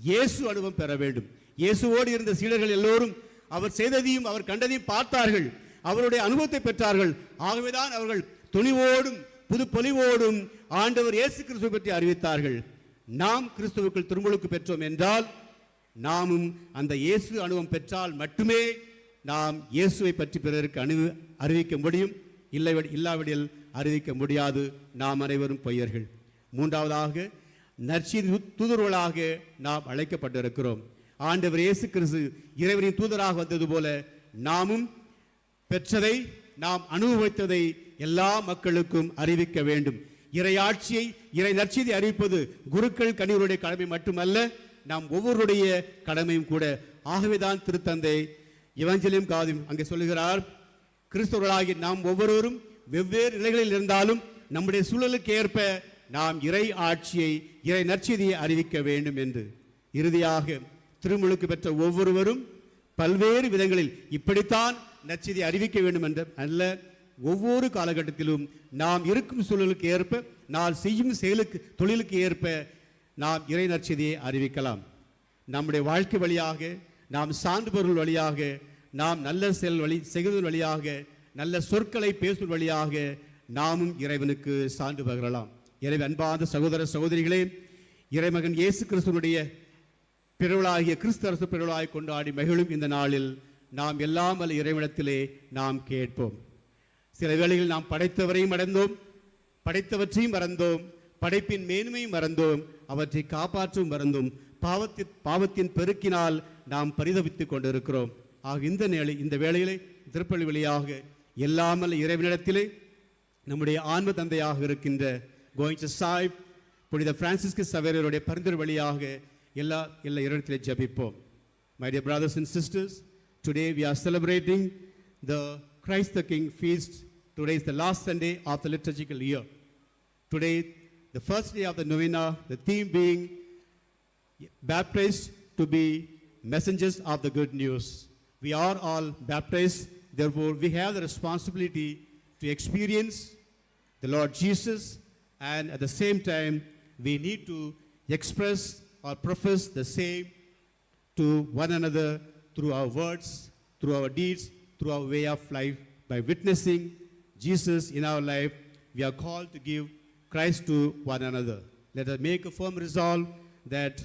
இயேசு அனுபவம் பெற வேண்டும். இயேசுவோடு இருந்த சீடர்கள் எல்லோரும் அவர் செய்ததையும் அவர் கண்டதையும் பார்த்தார்கள், அவருடைய அனுபவத்தை பெற்றார்கள். ஆகவேதான் அவர்கள் துணிவோடும் புது பொலிவோடும் ஆண்டவர் இயேசு கிறிஸ்துவை பற்றி அறிவித்தார்கள். நாம் கிறிஸ்துவுக்குள் திருமுழுக்கு பெற்றோம் என்றால் நாமும் அந்த இயேசு அனுபவம் பெற்றால் மட்டுமே நாம் இயேசுவை பற்றி பிறருக்கு அறிவிக்க முடியும். இல்லாவிடில் அறிவிக்க முடியாது. நாம் அனைவரும் பொய்யர்கள். மூன்றாவதாக நற்செய்தி தூதர்களாக நாம் அழைக்கப்பட்டிருக்கிறோம். ஆண்டவர் இயேசு கிறிஸ்து இறைவனின் தூதராக வந்தது போல நாமும் பெற்றதை நாம் அனுபவித்ததை எல்லா மக்களுக்கும் அறிவிக்க வேண்டும். இறையாட்சியை இறை நற்செய்தி அறிவிப்பது குருக்கள் கன்னியருடைய கடமை மட்டுமல்ல, நாம் ஒவ்வொருடைய கடமையும் கூட. ஆகவேதான் திருத்தந்தை எவஞ்சலியம் காதும் அங்கே சொல்லுகிறார், கிறிஸ்தவர்களாகி நாம் ஒவ்வொருவரும் வெவ்வேறு நிலைகளில் இருந்தாலும் நம்முடைய சூழலுக்கு ஏற்ப நாம் இறை ஆட்சியை இறை நற்செய்தியை அறிவிக்க வேண்டும் என்று. இறுதியாக திருமுழுக்கு பெற்ற ஒவ்வொருவரும் பல்வேறு விதங்களில் இப்படித்தான் நற்செய்தி அறிவிக்க வேண்டும் என்ற அல்ல, ஒவ்வொரு காலகட்டத்திலும் நாம் இருக்கும் சூழலுக்கு ஏற்ப, நாம் செய்யும் தொழிலுக்கு ஏற்ப நாம் இறை நற்செய்தியை அறிவிக்கலாம். நம்முடைய வாழ்க்கை வழியாக, நாம் சான்றுபொருள் வழியாக, நாம் நல்ல செய்வது வழியாக, நல்ல சொற்களை பேசும் வழியாக நாமும் இறைவனுக்கு சான்று பகரலாம். எனவே அன்பார்ந்த சகோதர சகோதரிகளே, இறைமகன் இயேசு கிறிஸ்துவனுடைய பிறவிழாகிய கிறிஸ்து அரசு பிறவிழாய் கொண்டாடி மகிழும் இந்த நாளில் நாம் எல்லாம் வல்ல இறைவனிடத்திலே நாம் கேட்போம். சில வேளைகளில் நாம் படைத்தவரையும் மறந்தோம், படைத்தவற்றையும் மறந்தோம், படைப்பின் மேன்மையும் மறந்தோம், அவற்றை காப்பாற்றும் மறந்தோம். பாவத்தின் பெருக்கினால் நாம் பரிதவித்துக் கொண்டிருக்கிறோம். ஆக இந்த வேளையிலே திருப்பலி வழியாக எல்லாமல் இறைவனிடத்திலே நம்முடைய ஆன்ம தந்தையாக இருக்கின்ற கோயின்ச சாஹிப் புனித பிரான்சிஸ்கு சவேரருடைய பரிந்துரை வழியாக எல்லா இடத்திலே ஜபிப்போம். My dear brothers and sisters, today we are celebrating the Christ the King feast. Today is the last Sunday of the liturgical year. Today, the first day of the novena, the theme being baptized to be messengers of the good news. We are all baptized, therefore we have the responsibility to experience the Lord Jesus, and at the same time we need to express or profess the same to one another through our words, through our deeds, through our way of life. By witnessing Jesus in our life, we are called to give Christ to one another. Let us make a firm resolve that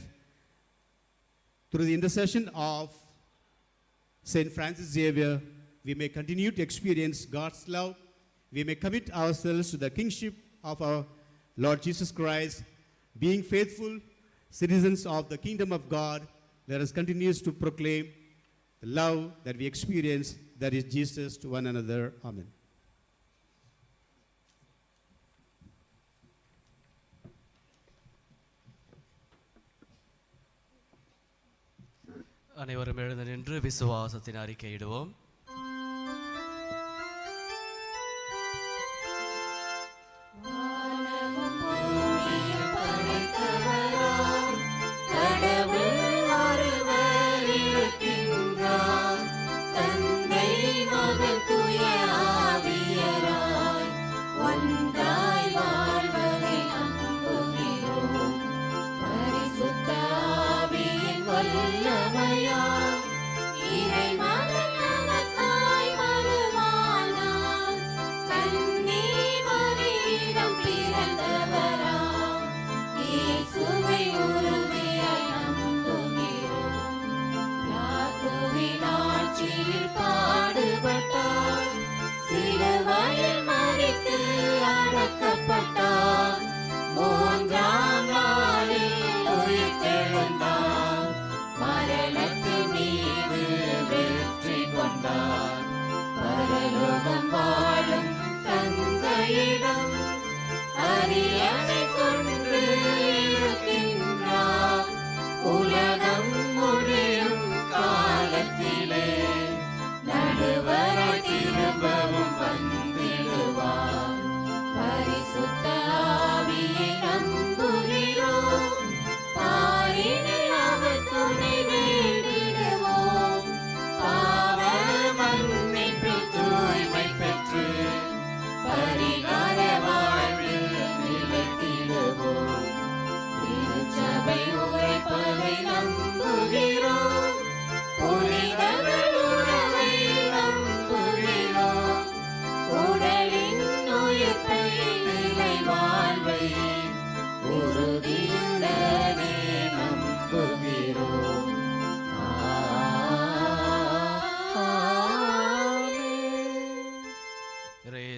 through the intercession of Saint Francis Xavier, we may continue to experience God's love. We may commit ourselves to the kingship of our Lord Jesus Christ, being faithful citizens of the kingdom of God. Let us continue to proclaim the love that we experience, that is Jesus, to one another. Amen. அனைவரும் எழுந்து நின்று விசுவாசத்தின் அறிக்கையிடுவோம். இறை மகன் நமக்கு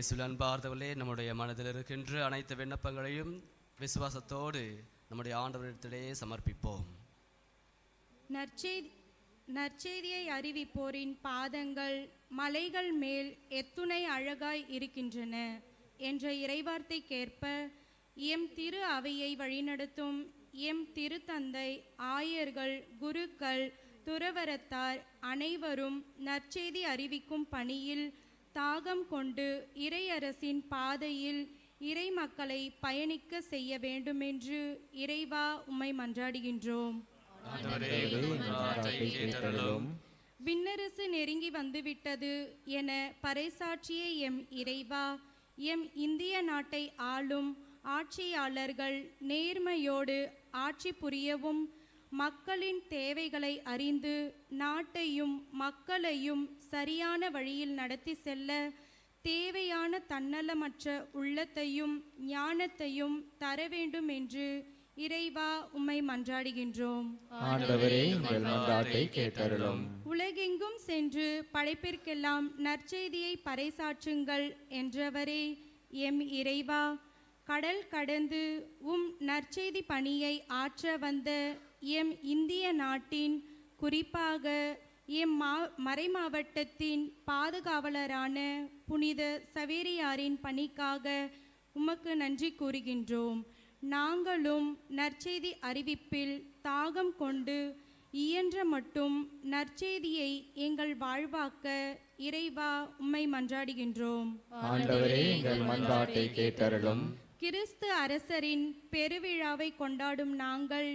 இயேசுவில் அன்பார்ந்தவர்களே, நம்முடைய மனதில் இருக்கின்ற அனைத்து விண்ணப்பங்களையும் விசுவாசத்தோடு நம்முடைய ஆண்டவரிடத்திலே சமர்ப்பிப்போம். நற்செய்தியை அறிவிப்போரின் பாதங்கள் மலைகள் மேல் எத்துணை அழகாய் இருக்கின்றன என்ற இறைவார்த்தைக்கேற்ப எம் திரு அவையை வழிநடத்தும் எம் திருத்தந்தை, ஆயர்கள், குருக்கள், துறவரத்தார் அனைவரும் நற்செய்தி அறிவிக்கும் பணியில் தாகம் கொண்டு இறையரசின் பாதையில் இறை மக்களை பயணிக்க செய்ய வேண்டுமென்று இறைவா உம்மை மன்றாடுகின்றோம். விண்ணரசு நெருங்கி வந்துவிட்டது என பறைசாற்றிய எம் இறைவா, எம் இந்திய நாட்டை ஆளும் ஆட்சியாளர்கள் நேர்மையோடு ஆட்சி புரியவும், மக்களின் தேவைகளை அறிந்து நாட்டையும் மக்களையும் சரியான வழியில் நடத்தி செல்ல தேவையான தன்னலமற்ற உள்ளத்தையும் ஞானத்தையும் தர வேண்டும் என்று இறைவா உம்மை மன்றாடுகின்றோம். உலகெங்கும் சென்று படைப்பிற்கெல்லாம் நற்செய்தியை பறைசாற்றுங்கள் என்றவரே எம் இறைவா, கடல் கடந்து உம் நற்செய்தி பணியை ஆற்ற வந்த எம் இந்திய நாட்டின், குறிப்பாக எம் மறைமாவட்டத்தின் பாதுகாவலரான புனித சவேரியாரின் பணிக்காக உமக்கு நன்றி கூறுகின்றோம். நாங்களும் நற்செய்தி அறிவிப்பில் தாகம் கொண்டு இயன்ற மட்டும் நற்செய்தியை எங்கள் வாழ்வாக்க இறைவா உம்மை மன்றாடுகின்றோம். கிறிஸ்து அரசரின் பெருவிழாவை கொண்டாடும் நாங்கள்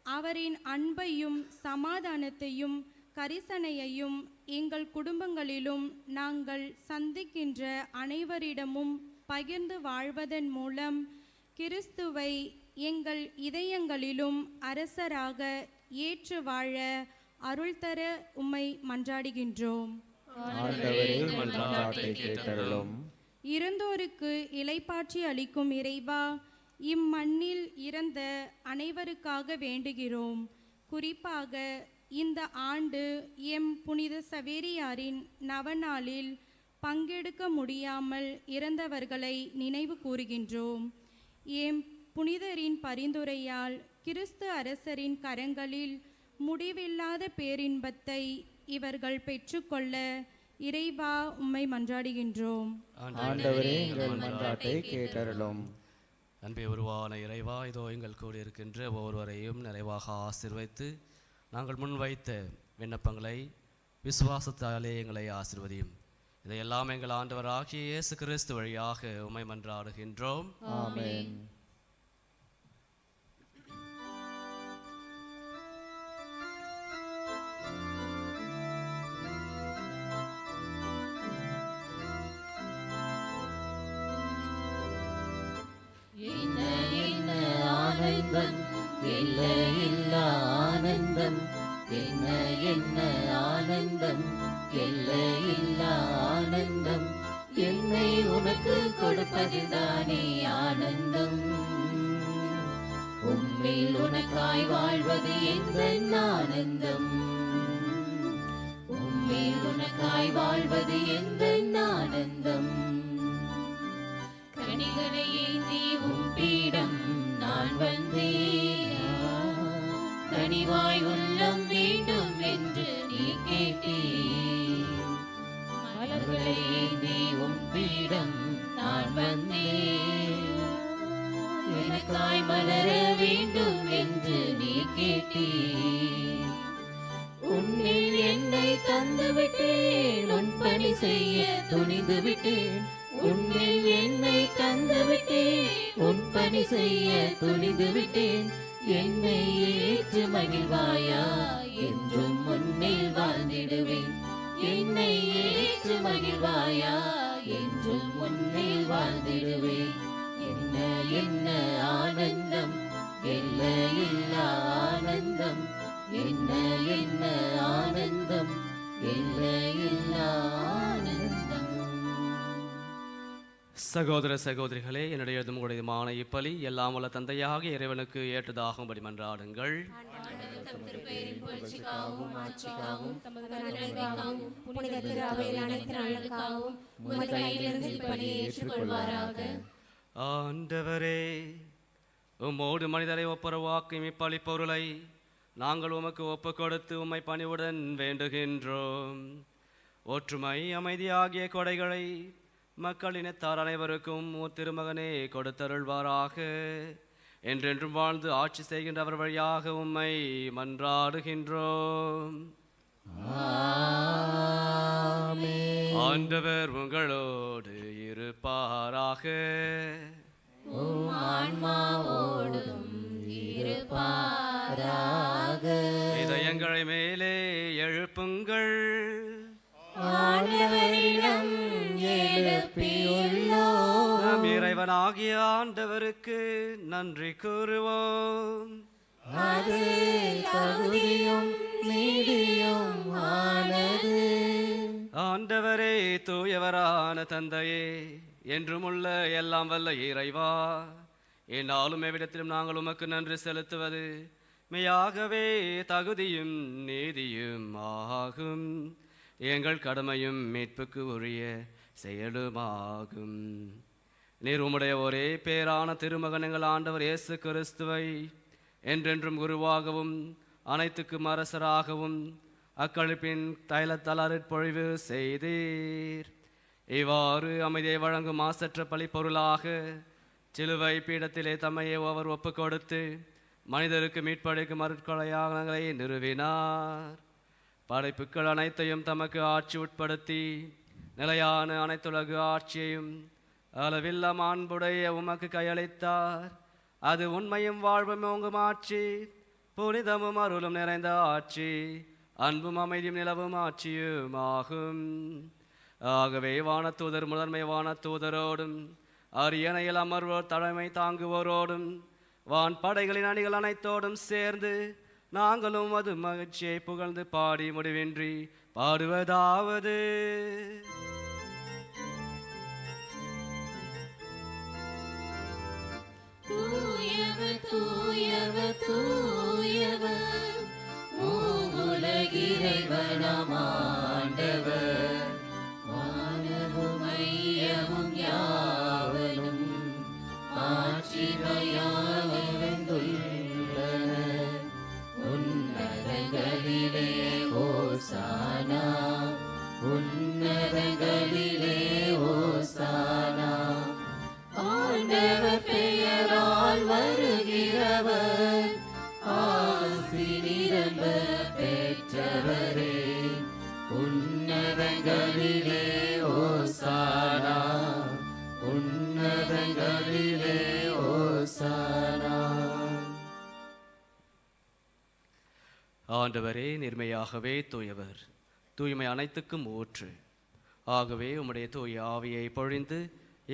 அவரின் அன்பையும் சமாதானத்தையும் கரிசனையையும் எங்கள் குடும்பங்களிலும் நாங்கள் சந்திக்கின்ற அனைவரிடமும் பகிர்ந்து வாழ்வதன் மூலம் கிறிஸ்துவை எங்கள் இதயங்களிலும் அரசராக ஏற்று வாழ அருள் தர உம்மை மன்றாடுகின்றோம். இறந்தோருக்கு இளைப்பாற்றி அளிக்கும் இறைவா, இம்மண்ணில் இறந்த அனைவருக்காக வேண்டுகிறோம். குறிப்பாக இந்த ஆண்டு எம் புனித சவேரியாரின் நவநாளில் பங்கெடுக்க முடியாமல் இறந்தவர்களை நினைவு கூறுகின்றோம். எம் புனிதரின் பரிந்துரையால் கிறிஸ்து அரசரின் கரங்களில் முடிவில்லாத பேரின்பத்தை இவர்கள் பெற்றுக்கொள்ள இறைவா உம்மை மன்றாடுகின்றோம். அன்பே உருவான இறைவா, இதோ எங்கள் கூட இருக்கின்ற ஒவ்வொருவரையும் நிறைவாக ஆசீர்வதித்து நாங்கள் முன்வைத்த விண்ணப்பங்களை விசுவாசத்தாலே எங்களை ஆசீர்வதியும். இதையெல்லாம் எங்கள் ஆண்டவராகிய இயேசு கிறிஸ்து வழியாக உம்மை மன்றாடுகின்றோம். ஆமென். ஆனந்தம் எல்லையில்லா ஆனந்தம், என்ன என்ன ஆனந்தம் எல்லையில்லா ஆனந்தம், என்னை உனக்கு கொடுப்பதுதானே ஆனந்தம். உம்மில் உனக்காய் வாழ்வது எந்த ஆனந்தம், உம்மில் உனக்காய் வாழ்வது எந்த ஆனந்தம். கனிகளை ஏந்தி உம் பீடம் நான் வந்தேன், கனிவாய் உள்ளம் வேண்டும் என்று நீ கேட்டீர். மலர்களை ஏந்தி உம் பீடம் நான் வந்தேன், எனக்காய் மலர வேண்டும் என்று நீ கேட்டீர். உன்னில் என்னை தந்து விட்டேன், உன் பணி செய்ய துணிந்து விட்டேன். உன்னில் என்னை தந்து விட்டேன், உன் பணி செய்ய துணிந்து விட்டேன். என்னை ஏற்று மகிழ்வாயா, என்றும் முன்னில் வாழ்ந்திடுவேன். என்னை ஏற்று மகிழ்வாயா, என்றும் முன்னில் வாழ்ந்திடுவேன். என்ன என்ன ஆனந்தம் எல்லையில்லா ஆனந்தம், என்ன என்ன ஆனந்தம் எல்லையில்லா ஆனந்தம். சகோதர சகோதரிகளே, என்னுடைய உங்களுடையமான இப்பலி எல்லாம் உள்ள தந்தையாக இறைவனுக்கு ஏற்றதாகும்படி மன்றாடுங்கள். ஆண்டவரே, உம்மோடு மனிதரை ஒப்புரவாக்கும் இப்பலி பொருளை நாங்கள் உமக்கு ஒப்புக் கொடுத்து உம்மை பணிவுடன் வேண்டுகின்றோம். ஒற்றுமை அமைதி ஆகிய கொடைகளை மக்களினத்தார் அனைவருக்கும் திருமகனே கொடுத்தருள்வாராக. என்றென்றும் வாழ்ந்து ஆட்சி செய்கின்றவர் வழியாக உம்மை மன்றாடுகின்றோம். ஆண்டவர் உங்களோடு இருப்பாராக. இதயங்களை மேலே எழுப்புங்கள். நம் இறைவனாகிய ஆண்டவருக்கு நன்றி கூறுவோம். ஆண்டவரே, தூயவரான தந்தையே, என்றுமுள்ள எல்லாம் வல்ல இறைவா, என்னாலும் எவ்விடத்திலும் நாங்கள் உமக்கு நன்றி செலுத்துவது மெய்யாகவே தகுதியும் நீதியும் ஆகும். எங்கள் கடமையும் மீட்புக்கு உரிய செயலுமாகும். நீர் உம்முடைய ஒரே பேரான திருமகன் எங்கள் ஆண்டவர் இயேசு கிறிஸ்துவை என்றென்றும் குருவாகவும் அனைத்துக்கும் அரசராகவும் அக்களிப்பின் தைலத்தால் அருட்பொழிவு செய்தீர். இவ்வாறு அமைதியை வழங்கும் மாசற்ற பழிப்பொருளாக சிலுவை பீடத்திலே தம்மையே அவர் ஒப்புக் கொடுத்து மனிதருக்கு மீட்பளிக்கும் அருட்கொடையாளங்களை நிறுவினார். படைப்புக்கள் அனைத்தையும் தமக்கு ஆட்சி உட்படுத்தி நிலையான அனைத்துலகு ஆட்சியையும் அளவில்ல மாண்புடைய உமக்கு கையளித்தார். அது உண்மையும் வாழ்வும் ஓங்கும் ஆட்சி, புனிதமும் அருளும் நிறைந்த ஆட்சி, அன்பும் அமைதியும் நிலவும் ஆட்சியும் ஆகும். ஆகவே வானதூதர் முதன்மை வானதூதரோடும் அரியணையில் அமர்வோர் தலைமை தாங்குவோரோடும் வான் படைகளின் அணிகள் அனைத்தோடும் சேர்ந்து நாங்களும் அது மகிழ்ச்சியை புகழ்ந்து பாடி முடிவின்றி பாடுவதாவது: தூயவர் தூயவர் தூயவர், மூவுலகிறைவனாம் ஆண்டவர், வானமும் மையமும் யாவரும் ஆட்சிமையால் நிறைந்துள்ளன. உன்னதங்களிலே ஓசானா, உன்னதங்களிலே ஓசானா. ஆண்டவர் பெயரால் வருகிறவர் ஆசி நிரம்ப பெற்றவரே. உன்னதங்களிலே ஓசானா, உன்னதங்களிலே ஓசானா. ஆண்டவரே, நேர்மையாகவே தூயவர், தூய்மை அனைத்துக்கும் ஊற்று. ஆகவே உம்முடைய தூய ஆவியை பொழிந்து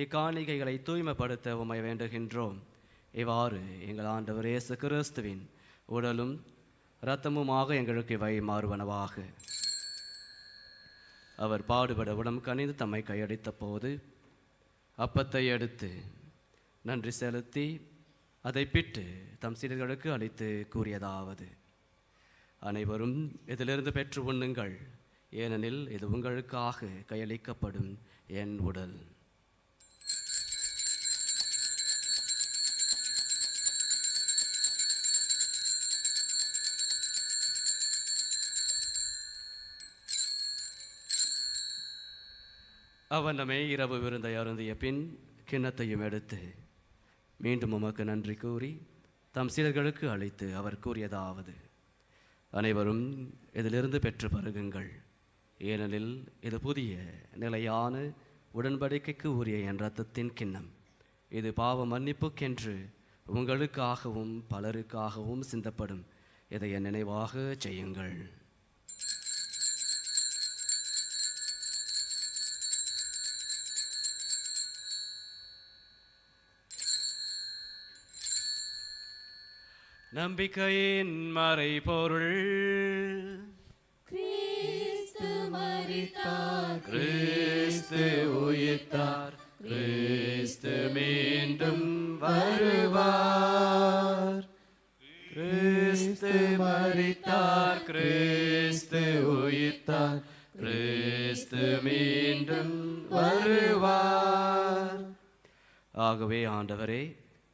இக்காணிகைகளை தூய்மைப்படுத்த உம்மை வேண்டுகின்றோம். இவ்வாறு எங்கள் ஆண்டவர் இயேசு கிறிஸ்துவின் உடலும் இரத்தமுமாக எங்களுக்கு இவை மாறுவனவாக. அவர் பாடுபட உடம் கனிந்து தம்மை கையடித்த போது அப்பத்தை எடுத்து நன்றி செலுத்தி அதை பிட்டு தம் சீடர்களுக்கு அளித்து கூறியதாவது: அனைவரும் இதிலிருந்து பெற்று உண்ணுங்கள், ஏனெனில் இது உங்களுக்காக கையளிக்கப்படும் என் உடல். அவனமே இரவு விருந்தை அருந்திய பின் கிண்ணத்தையும் எடுத்து மீண்டும் உமக்கு நன்றி கூறி தம் சீடர்களுக்கு அளித்து அவர் கூறியதாவது: அனைவரும் இதிலிருந்து பெற்று பருகுங்கள், ஏனெனில் இது புதிய நிலையான உடன்படிக்கைக்கு உரிய என் இரத்தத்தின் கிண்ணம். இது பாவ மன்னிப்புக்கென்று உங்களுக்காகவும் பலருக்காகவும் சிந்தப்படும். இதை என் நினைவாக செய்யுங்கள். நம்பிக்கையின் மறைபொருள்: கிறிஸ்து மரித்தார், கிறிஸ்து உயிர்த்தார், கிறிஸ்து மீண்டும் வருவார். கிறிஸ்து மரித்தார், கிறிஸ்து உயிர்த்தார், கிறிஸ்து மீண்டும் வருவார். ஆகவே ஆண்டவரே,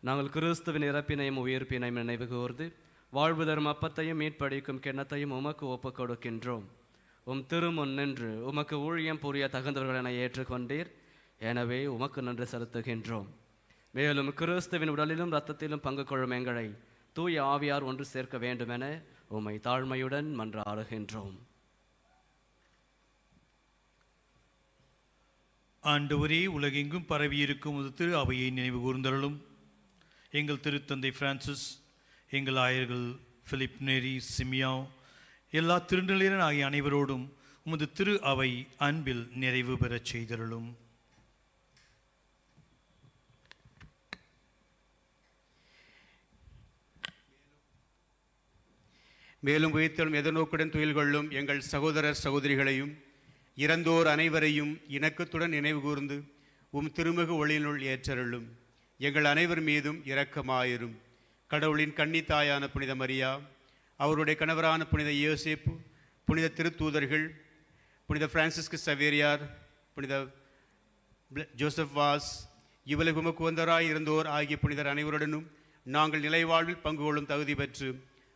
நாங்கள் கிறிஸ்துவின் இறப்பினையும் உயிர்ப்பினையும் நினைவு கூர்ந்து வாழ்வு தரும் அப்பத்தையும் மீட்பளிக்கும் கிண்ணத்தையும் உமக்கு ஒப்புக் கொடுக்கின்றோம். உம் திருமுன் நின்று உமக்கு ஊழியம் புரிய தகுந்தவர்கள் என ஏற்றுக்கொண்டீர். எனவே உமக்கு நன்றி செலுத்துகின்றோம். மேலும் கிறிஸ்துவின் உடலிலும் இரத்தத்திலும் பங்கு கொள்ளும் எங்களை தூய ஆவியார் ஒன்று சேர்க்க வேண்டுமென உம்மை தாழ்மையுடன் மன்றாடுகின்றோம். ஆண்டவரே, உலகெங்கும் பரவியிருக்கும் ஒரு திரு அவையை நினைவு கூர்ந்தருளும். எங்கள் திருத்தந்தை பிரான்சிஸ், எங்கள் ஆயர்கள் பிலிப் நேரி, சிமியா, எல்லா திருநிலையர் ஆகிய அனைவரோடும் உமது திரு அவை அன்பில் நிறைவு பெறச் செய்தருளும். மேலும் உயிர்த்தெழும் எதிர்நோக்குடன் துயில் கொள்ளும் எங்கள் சகோதரர் சகோதரிகளையும் இறந்தோர் அனைவரையும் இணக்கத்துடன் நினைவு கூர்ந்து உம் திருமுக ஒளியினுள் ஏற்றருளும். எங்கள் அனைவர் மீதும் இரக்கமாயிரும். கடவுளின் கன்னித்தாயான புனித மரியா, அவருடைய கணவரான புனித யோசேப்பு, புனித திருத்தூதர்கள், புனித பிரான்சிஸ்கு சவேரியார், புனித ஜோசப் வாஸ், இவ்வளவு உமக்கு வந்தவராய் இருந்தோர் ஆகிய புனிதர் அனைவருடனும் நாங்கள் நிலைவாழ்வில் பங்கு கொள்ளும் தகுதி பெற்று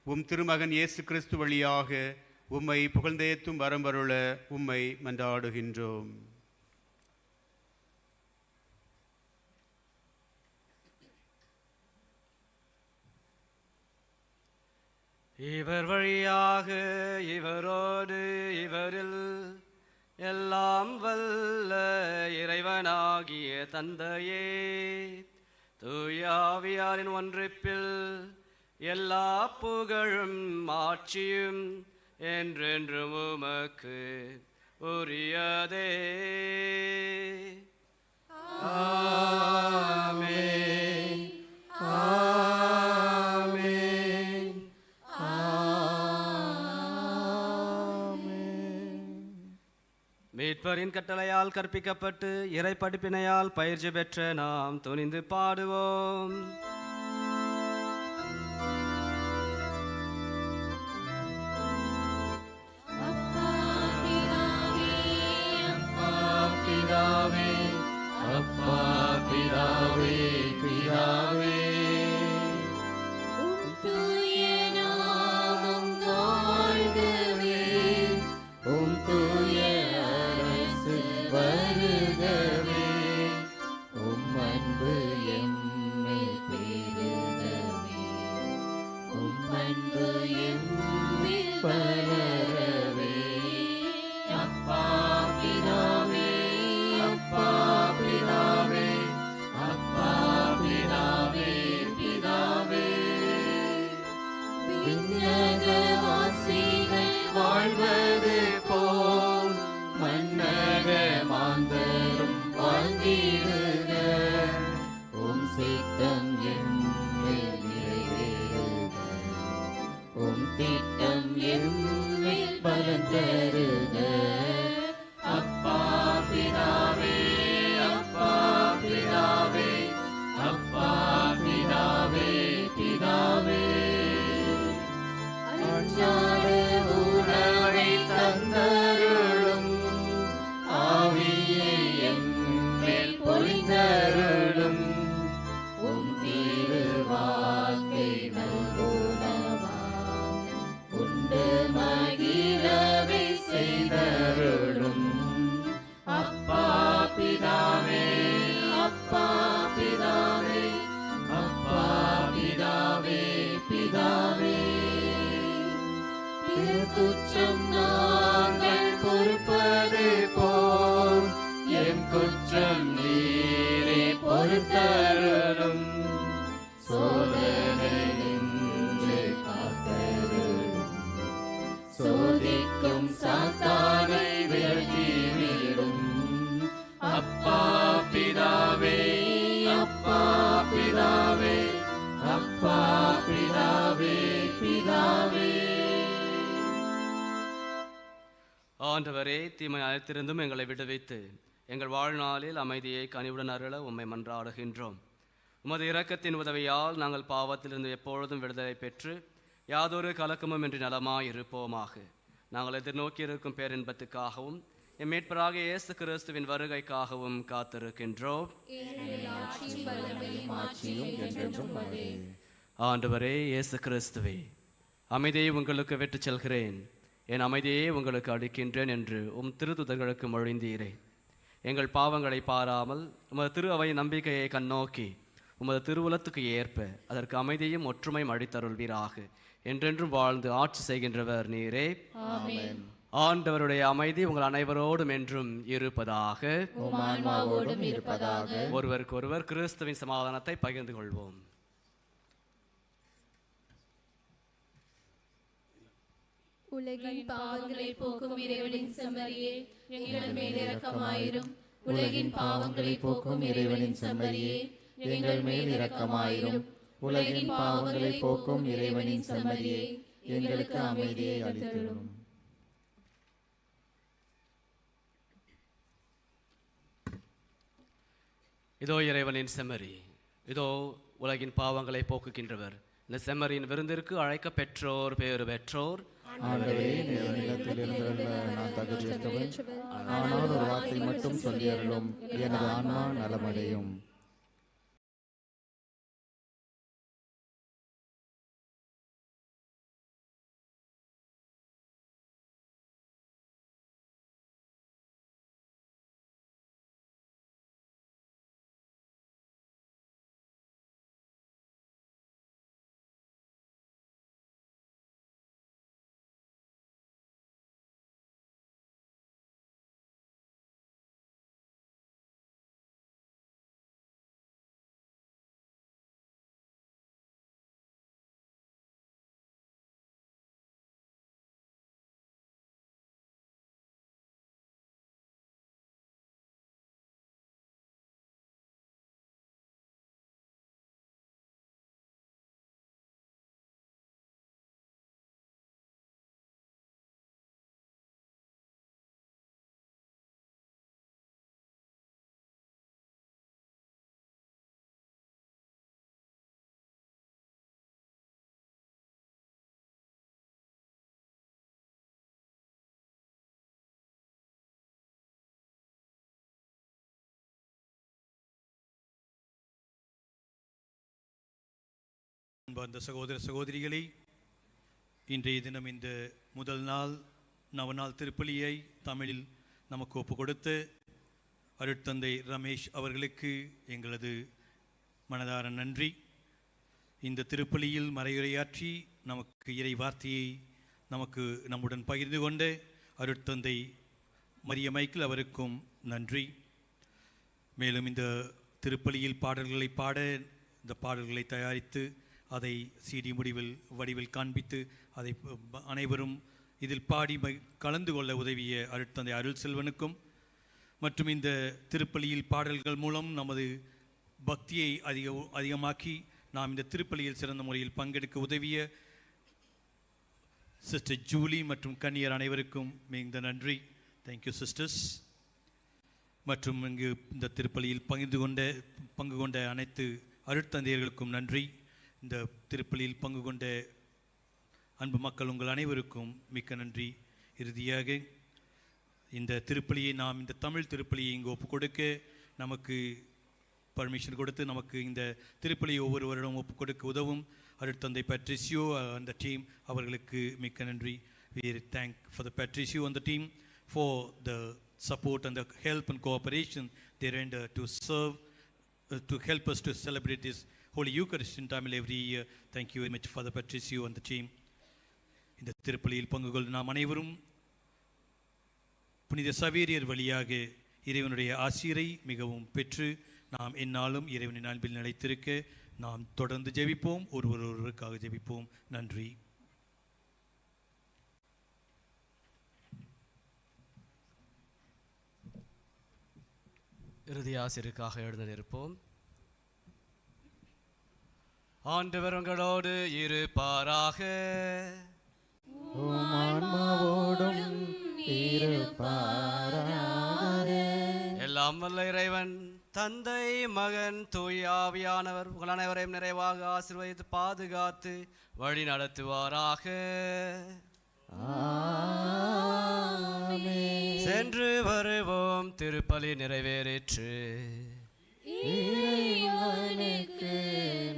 உம் திருமகன் இயேசு கிறிஸ்து வழியாக உம்மை புகழ்ந்தேத்தும் வரம்பருள உம்மை மன்றாடுகின்றோம். இவர் வழியாக இவரோடு இவரில் எல்லாம் வல்ல இறைவனாகிய தந்தையே, தூய ஆவியாரின் ஒன்றிப்பில் எல்லா புகழும் ஆட்சியும் என்றென்றும் உமக்கு உரியதே. ஆமென். ஆமென். மீட்பரின் கட்டளையால் கற்பிக்கப்பட்டு இறை படிப்பினையால் பயிற்சி பெற்ற நாம் துணிந்து பாடுவோம். பிதாவே, அப்பா பிதாவே, பிதாவே, உம் தூய நாமம் வாழ்கவே, உம் தூய அரசு வருகவே, உம் அன்பு எம்மில் பெருகவே, உம் அன்பு எம்மில் பலரவே. அப்பா பிதாவே, அப்பா பிதாவே, அப்பா பிதாவே, பிதாவே, விண்ணகவாசிகள் வாழ்வது போல் மன்னக மாந்தரும் வாழ்ந்திடுக, உம் சித்தம் எம்மில் நிறைவேறுக, உம் திட்டம் எம்மில் பலன் தருக. அப்பா பிதாவே, அப்பா பிதாவே, அப்பா பிதாவே, பிதாவே, அன்றாட உணவை தந்தருளும், ஆவியை எம்மேல் பொழிந்தருளும், உம் திருவார்த்தை நல்லுணவாய் உண்டு மகிழவை செய்தருளும். அப்பா பிதாவே, அப்பா பிதாவே, அப்பா பிதாவே, பிதாவே, குற்றம் நாங்கள் பொறுப்பது போல் எம் குற்றம் நீரே பொறுத்தருளும். சோதனை நின்று காத்தருளும், சோதிக்கும் சாத்தானை விரட்டிவிடும். அப்பா பிதாவே, அப்பா பிதாவே, அப்பா பிதாவே, பிதாவே. ஆண்டவரே, தீமை அழைத்திருந்தும் எங்களை விடுவித்து எங்கள் வாழ்நாளில் அமைதியை கனிவுடன் அருள உம்மை மன்றாடுகின்றோம். உமது இரக்கத்தின் உதவியால் நாங்கள் பாவத்திலிருந்து எப்பொழுதும் விடுதலை பெற்று யாதொரு கலக்கமும் இன்றி நலமாய் இருப்போமாக. நாங்கள் எதிர்நோக்கியிருக்கும் பேரின்பத்துக்காகவும் எம் மீட்பராக இயேசு கிறிஸ்துவின் வருகைக்காகவும் காத்திருக்கின்றோம். ஆண்டவரே இயேசு கிறிஸ்துவே, அமைதியை உங்களுக்கு விட்டுச் செல்கிறேன், என் அமைதியை உங்களுக்கு அளிக்கின்றேன் என்று திருத்துதர்களுக்கு மொழிந்தீரே. எங்கள் பாவங்களை பாராமல் உமது திரு அவை நம்பிக்கையை கண்ணோக்கி உமது திருவுலத்துக்கு ஏற்ப அதற்கு அமைதியும் ஒற்றுமையும் அளித்தருள்வீராக. என்றென்றும் வாழ்ந்து ஆட்சி செய்கின்றவர் நீரே. ஆண்டவருடைய அமைதி உங்கள் அனைவரோடும் என்றும் இருப்பதாக. ஒருவருக்கொருவர் கிறிஸ்துவின் சமாதானத்தை பகிர்ந்து கொள்வோம். உலகின் பாவங்களை போக்கும் இறைவனின் செம்மறியே, எங்கள் மேல் இரக்கமாயிரும். உலகின் பாவங்களை போக்கும் இறைவனின் செம்மறியே, எங்கள் மேல் இரக்கமாயிரும். உலகின் பாவங்களை போக்கும் இறைவனின் செம்மறியே, எங்களுக்கு அமைதியை அளித்தருளும். இதோ இறைவனின் செம்மறி, இதோ உலகின் பாவங்களை போக்குகின்றவர். இந்த செம்மறியின் விருந்திற்கு அழைக்க பெற்றோர் பேறு பெற்றோர். ஆண்டவரே, நான் தகுதியற்றவன், ஆனால் ஒரு வார்த்தை மட்டும் சொல்லி அருளும், எனது ஆன்மா நலமடையும். அன்பார்ந்த சகோதர சகோதரிகளே, இன்றைய தினம் இந்த முதல் நாள் நவநாள் திருப்பலியை தமிழில் நமக்கு ஒப்பு கொடுத்த அருட்தந்தை ரமேஷ் அவர்களுக்கு எங்களது மனதார நன்றி. இந்த திருப்பலியில் மறையுரையாற்றி நமக்கு இறை வார்த்தையை நமக்கு நம்முடன் பகிர்ந்து கொண்ட அருட்தந்தை மரிய மைக்கேல் அவருக்கும் நன்றி. மேலும் இந்த திருப்பலியில் பாடல்களை பாட, இந்த பாடல்களை தயாரித்து அதை சிடி வடிவில் காண்பித்து அதை அனைவரும் இதில் பாடி கலந்து கொள்ள உதவிய அருட்தந்தை அருள் செல்வனுக்கும், மற்றும் இந்த திருப்பலியில் பாடல்கள் மூலம் நமது பக்தியை அதிகமாக்கி நாம் இந்த திருப்பலியில் சிறந்த முறையில் பங்கெடுக்க உதவிய சிஸ்டர் ஜூலி மற்றும் கன்னியர் அனைவருக்கும் மிகுந்த நன்றி. Thank you sisters. மற்றும் இங்கு இந்த திருப்பலியில் பங்கு கொண்ட அனைத்து அருட்தந்தையர்களுக்கும் நன்றி. இந்த திருப்பலியில் பங்கு கொண்ட அன்பு மக்கள் உங்கள் அனைவருக்கும் மிக்க நன்றி. இறுதியாக இந்த திருப்பலியை நாம் இந்த தமிழ் திருப்பலியை இங்கு ஒப்பு கொடுக்க நமக்கு பர்மிஷன் கொடுத்து நமக்கு இந்த திருப்பலியை ஒவ்வொரு வருடம் ஒப்பு கொடுக்க உதவும் அருட்தந்தை பேட்ரிசியோ அந்த டீம் அவர்களுக்கு மிக்க நன்றி. We thank for the Patricio and the team for the support and the help and cooperation they render to serve to help us to celebrate this Holy Eucharist in Tamil every year. Thank you very much for the Patricio and the team. இந்த திருப்பலியில் பங்கு கொள்ளும் நாம் அனைவரும் புனித சவேரியர் வழியாக இறைவனுடைய ஆசீரை மிகவும் பெற்று நாம் எந்நாளும் இறைவனின் அன்பில் நிலைத்திருக்க நாம் தொடர்ந்து ஜெபிப்போம். ஒருவருக்காக ஜெபிப்போம். நன்றி. இறுதி ஆசிரியருக்காக எழுந்து நிற்போம். ஆண்டவர் உங்களோடு இருப்பாராக. ஆன்மாவோடும் இருப்பாராக. எல்லா எல்லாம் வல்ல இறைவன் தந்தை மகன் தூய ஆவியானவர் உங்கள் அனைவரையும் நிறைவாக ஆசீர்வதித்து பாதுகாத்து வழி நடத்துவாராக. சென்று வருவோம். திருப்பலி நிறைவேறிற்று. இறைவனுக்கு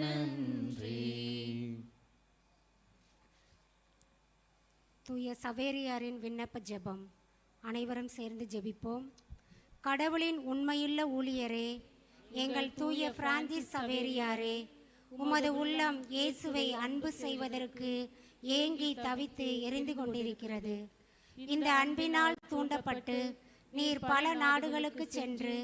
நன்றி. தூய சவேரியாரின் விண்ணப்ப ஜெபம். அனைவரும் சேர்ந்து ஜெபிப்போம். கடவுளின் உண்மையுள்ள ஊழியரே, எங்கள் தூய பிரான்சிஸ் சவேரியாரே, உமது உள்ளம் இயேசுவை அன்பு செய்வதற்கு ஏங்கி தவித்து எரிந்து கொண்டிருக்கிறது. இந்த அன்பினால் தூண்டப்பட்டு நீர் பல நாடுகளுக்கு சென்று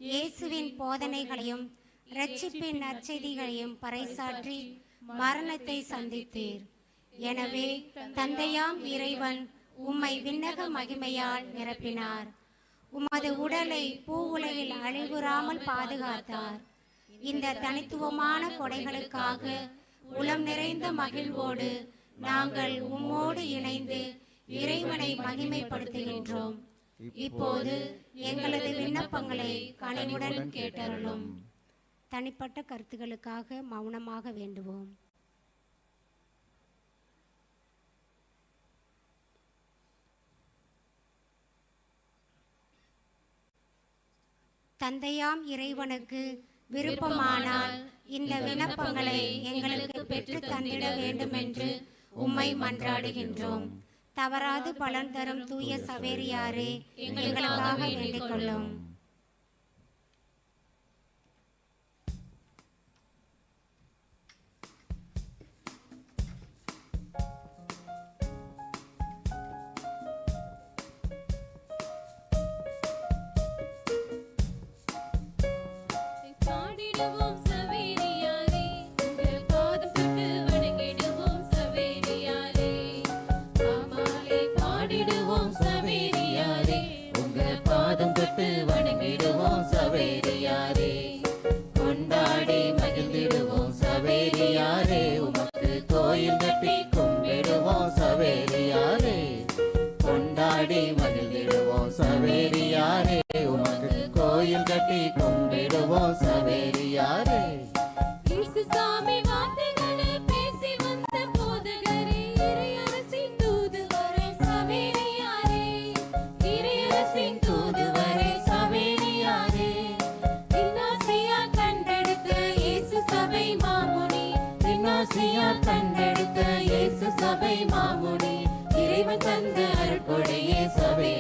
இயேசுவின் போதனைகளையும் இரட்சிப்பின் நற்செய்திகளையும் பறைசாற்றி மரணத்தை சந்தித்தீர். எனவே தந்தையாம் இறைவன் உம்மை விண்ணக மகிமையால் நிரப்பினார். உமது உடலை பூவுலகில் அழிவுறாமல் பாதுகாத்தார். இந்த தனித்துவமான கொடைகளுக்காக உளம் நிறைந்த மகிழ்வோடு நாங்கள் உம்மோடு இணைந்து இறைவனை மகிமைப்படுத்துகின்றோம். இப்போது எங்களது விண்ணப்பங்களை கனிவுடன் கேட்டருளும். தனிப்பட்ட கருத்துக்களுக்காக மௌனமாக வேண்டுவோம். தந்தையாம் இறைவனுக்கு விருப்பமானால் இந்த விண்ணப்பங்களை எங்களுக்கு பெற்று தந்திட வேண்டும் என்று உம்மை மன்றாடுகின்றோம். தவறாது பலன் தரும் தூய சவேரியாரே, எங்களுக்காக வேண்டிக் கொள்ளும். கொண்டாடி மகிழ்ந்திடுவோம் சவேரியாரே, உமக்கு கோயில் கட்டி கும்பிடுவோம் சவேரியாரே. கொண்டாடி மகிழ்ந்திடுவோம் சவேரியாரே, உமக்கு கோயில் கட்டி கும்பிடுவோம் சவேரியாரே. கண்டெடுத்த இயேசு சபை மாமுனி, இறைவன் தந்த அருட்கொடையே சபை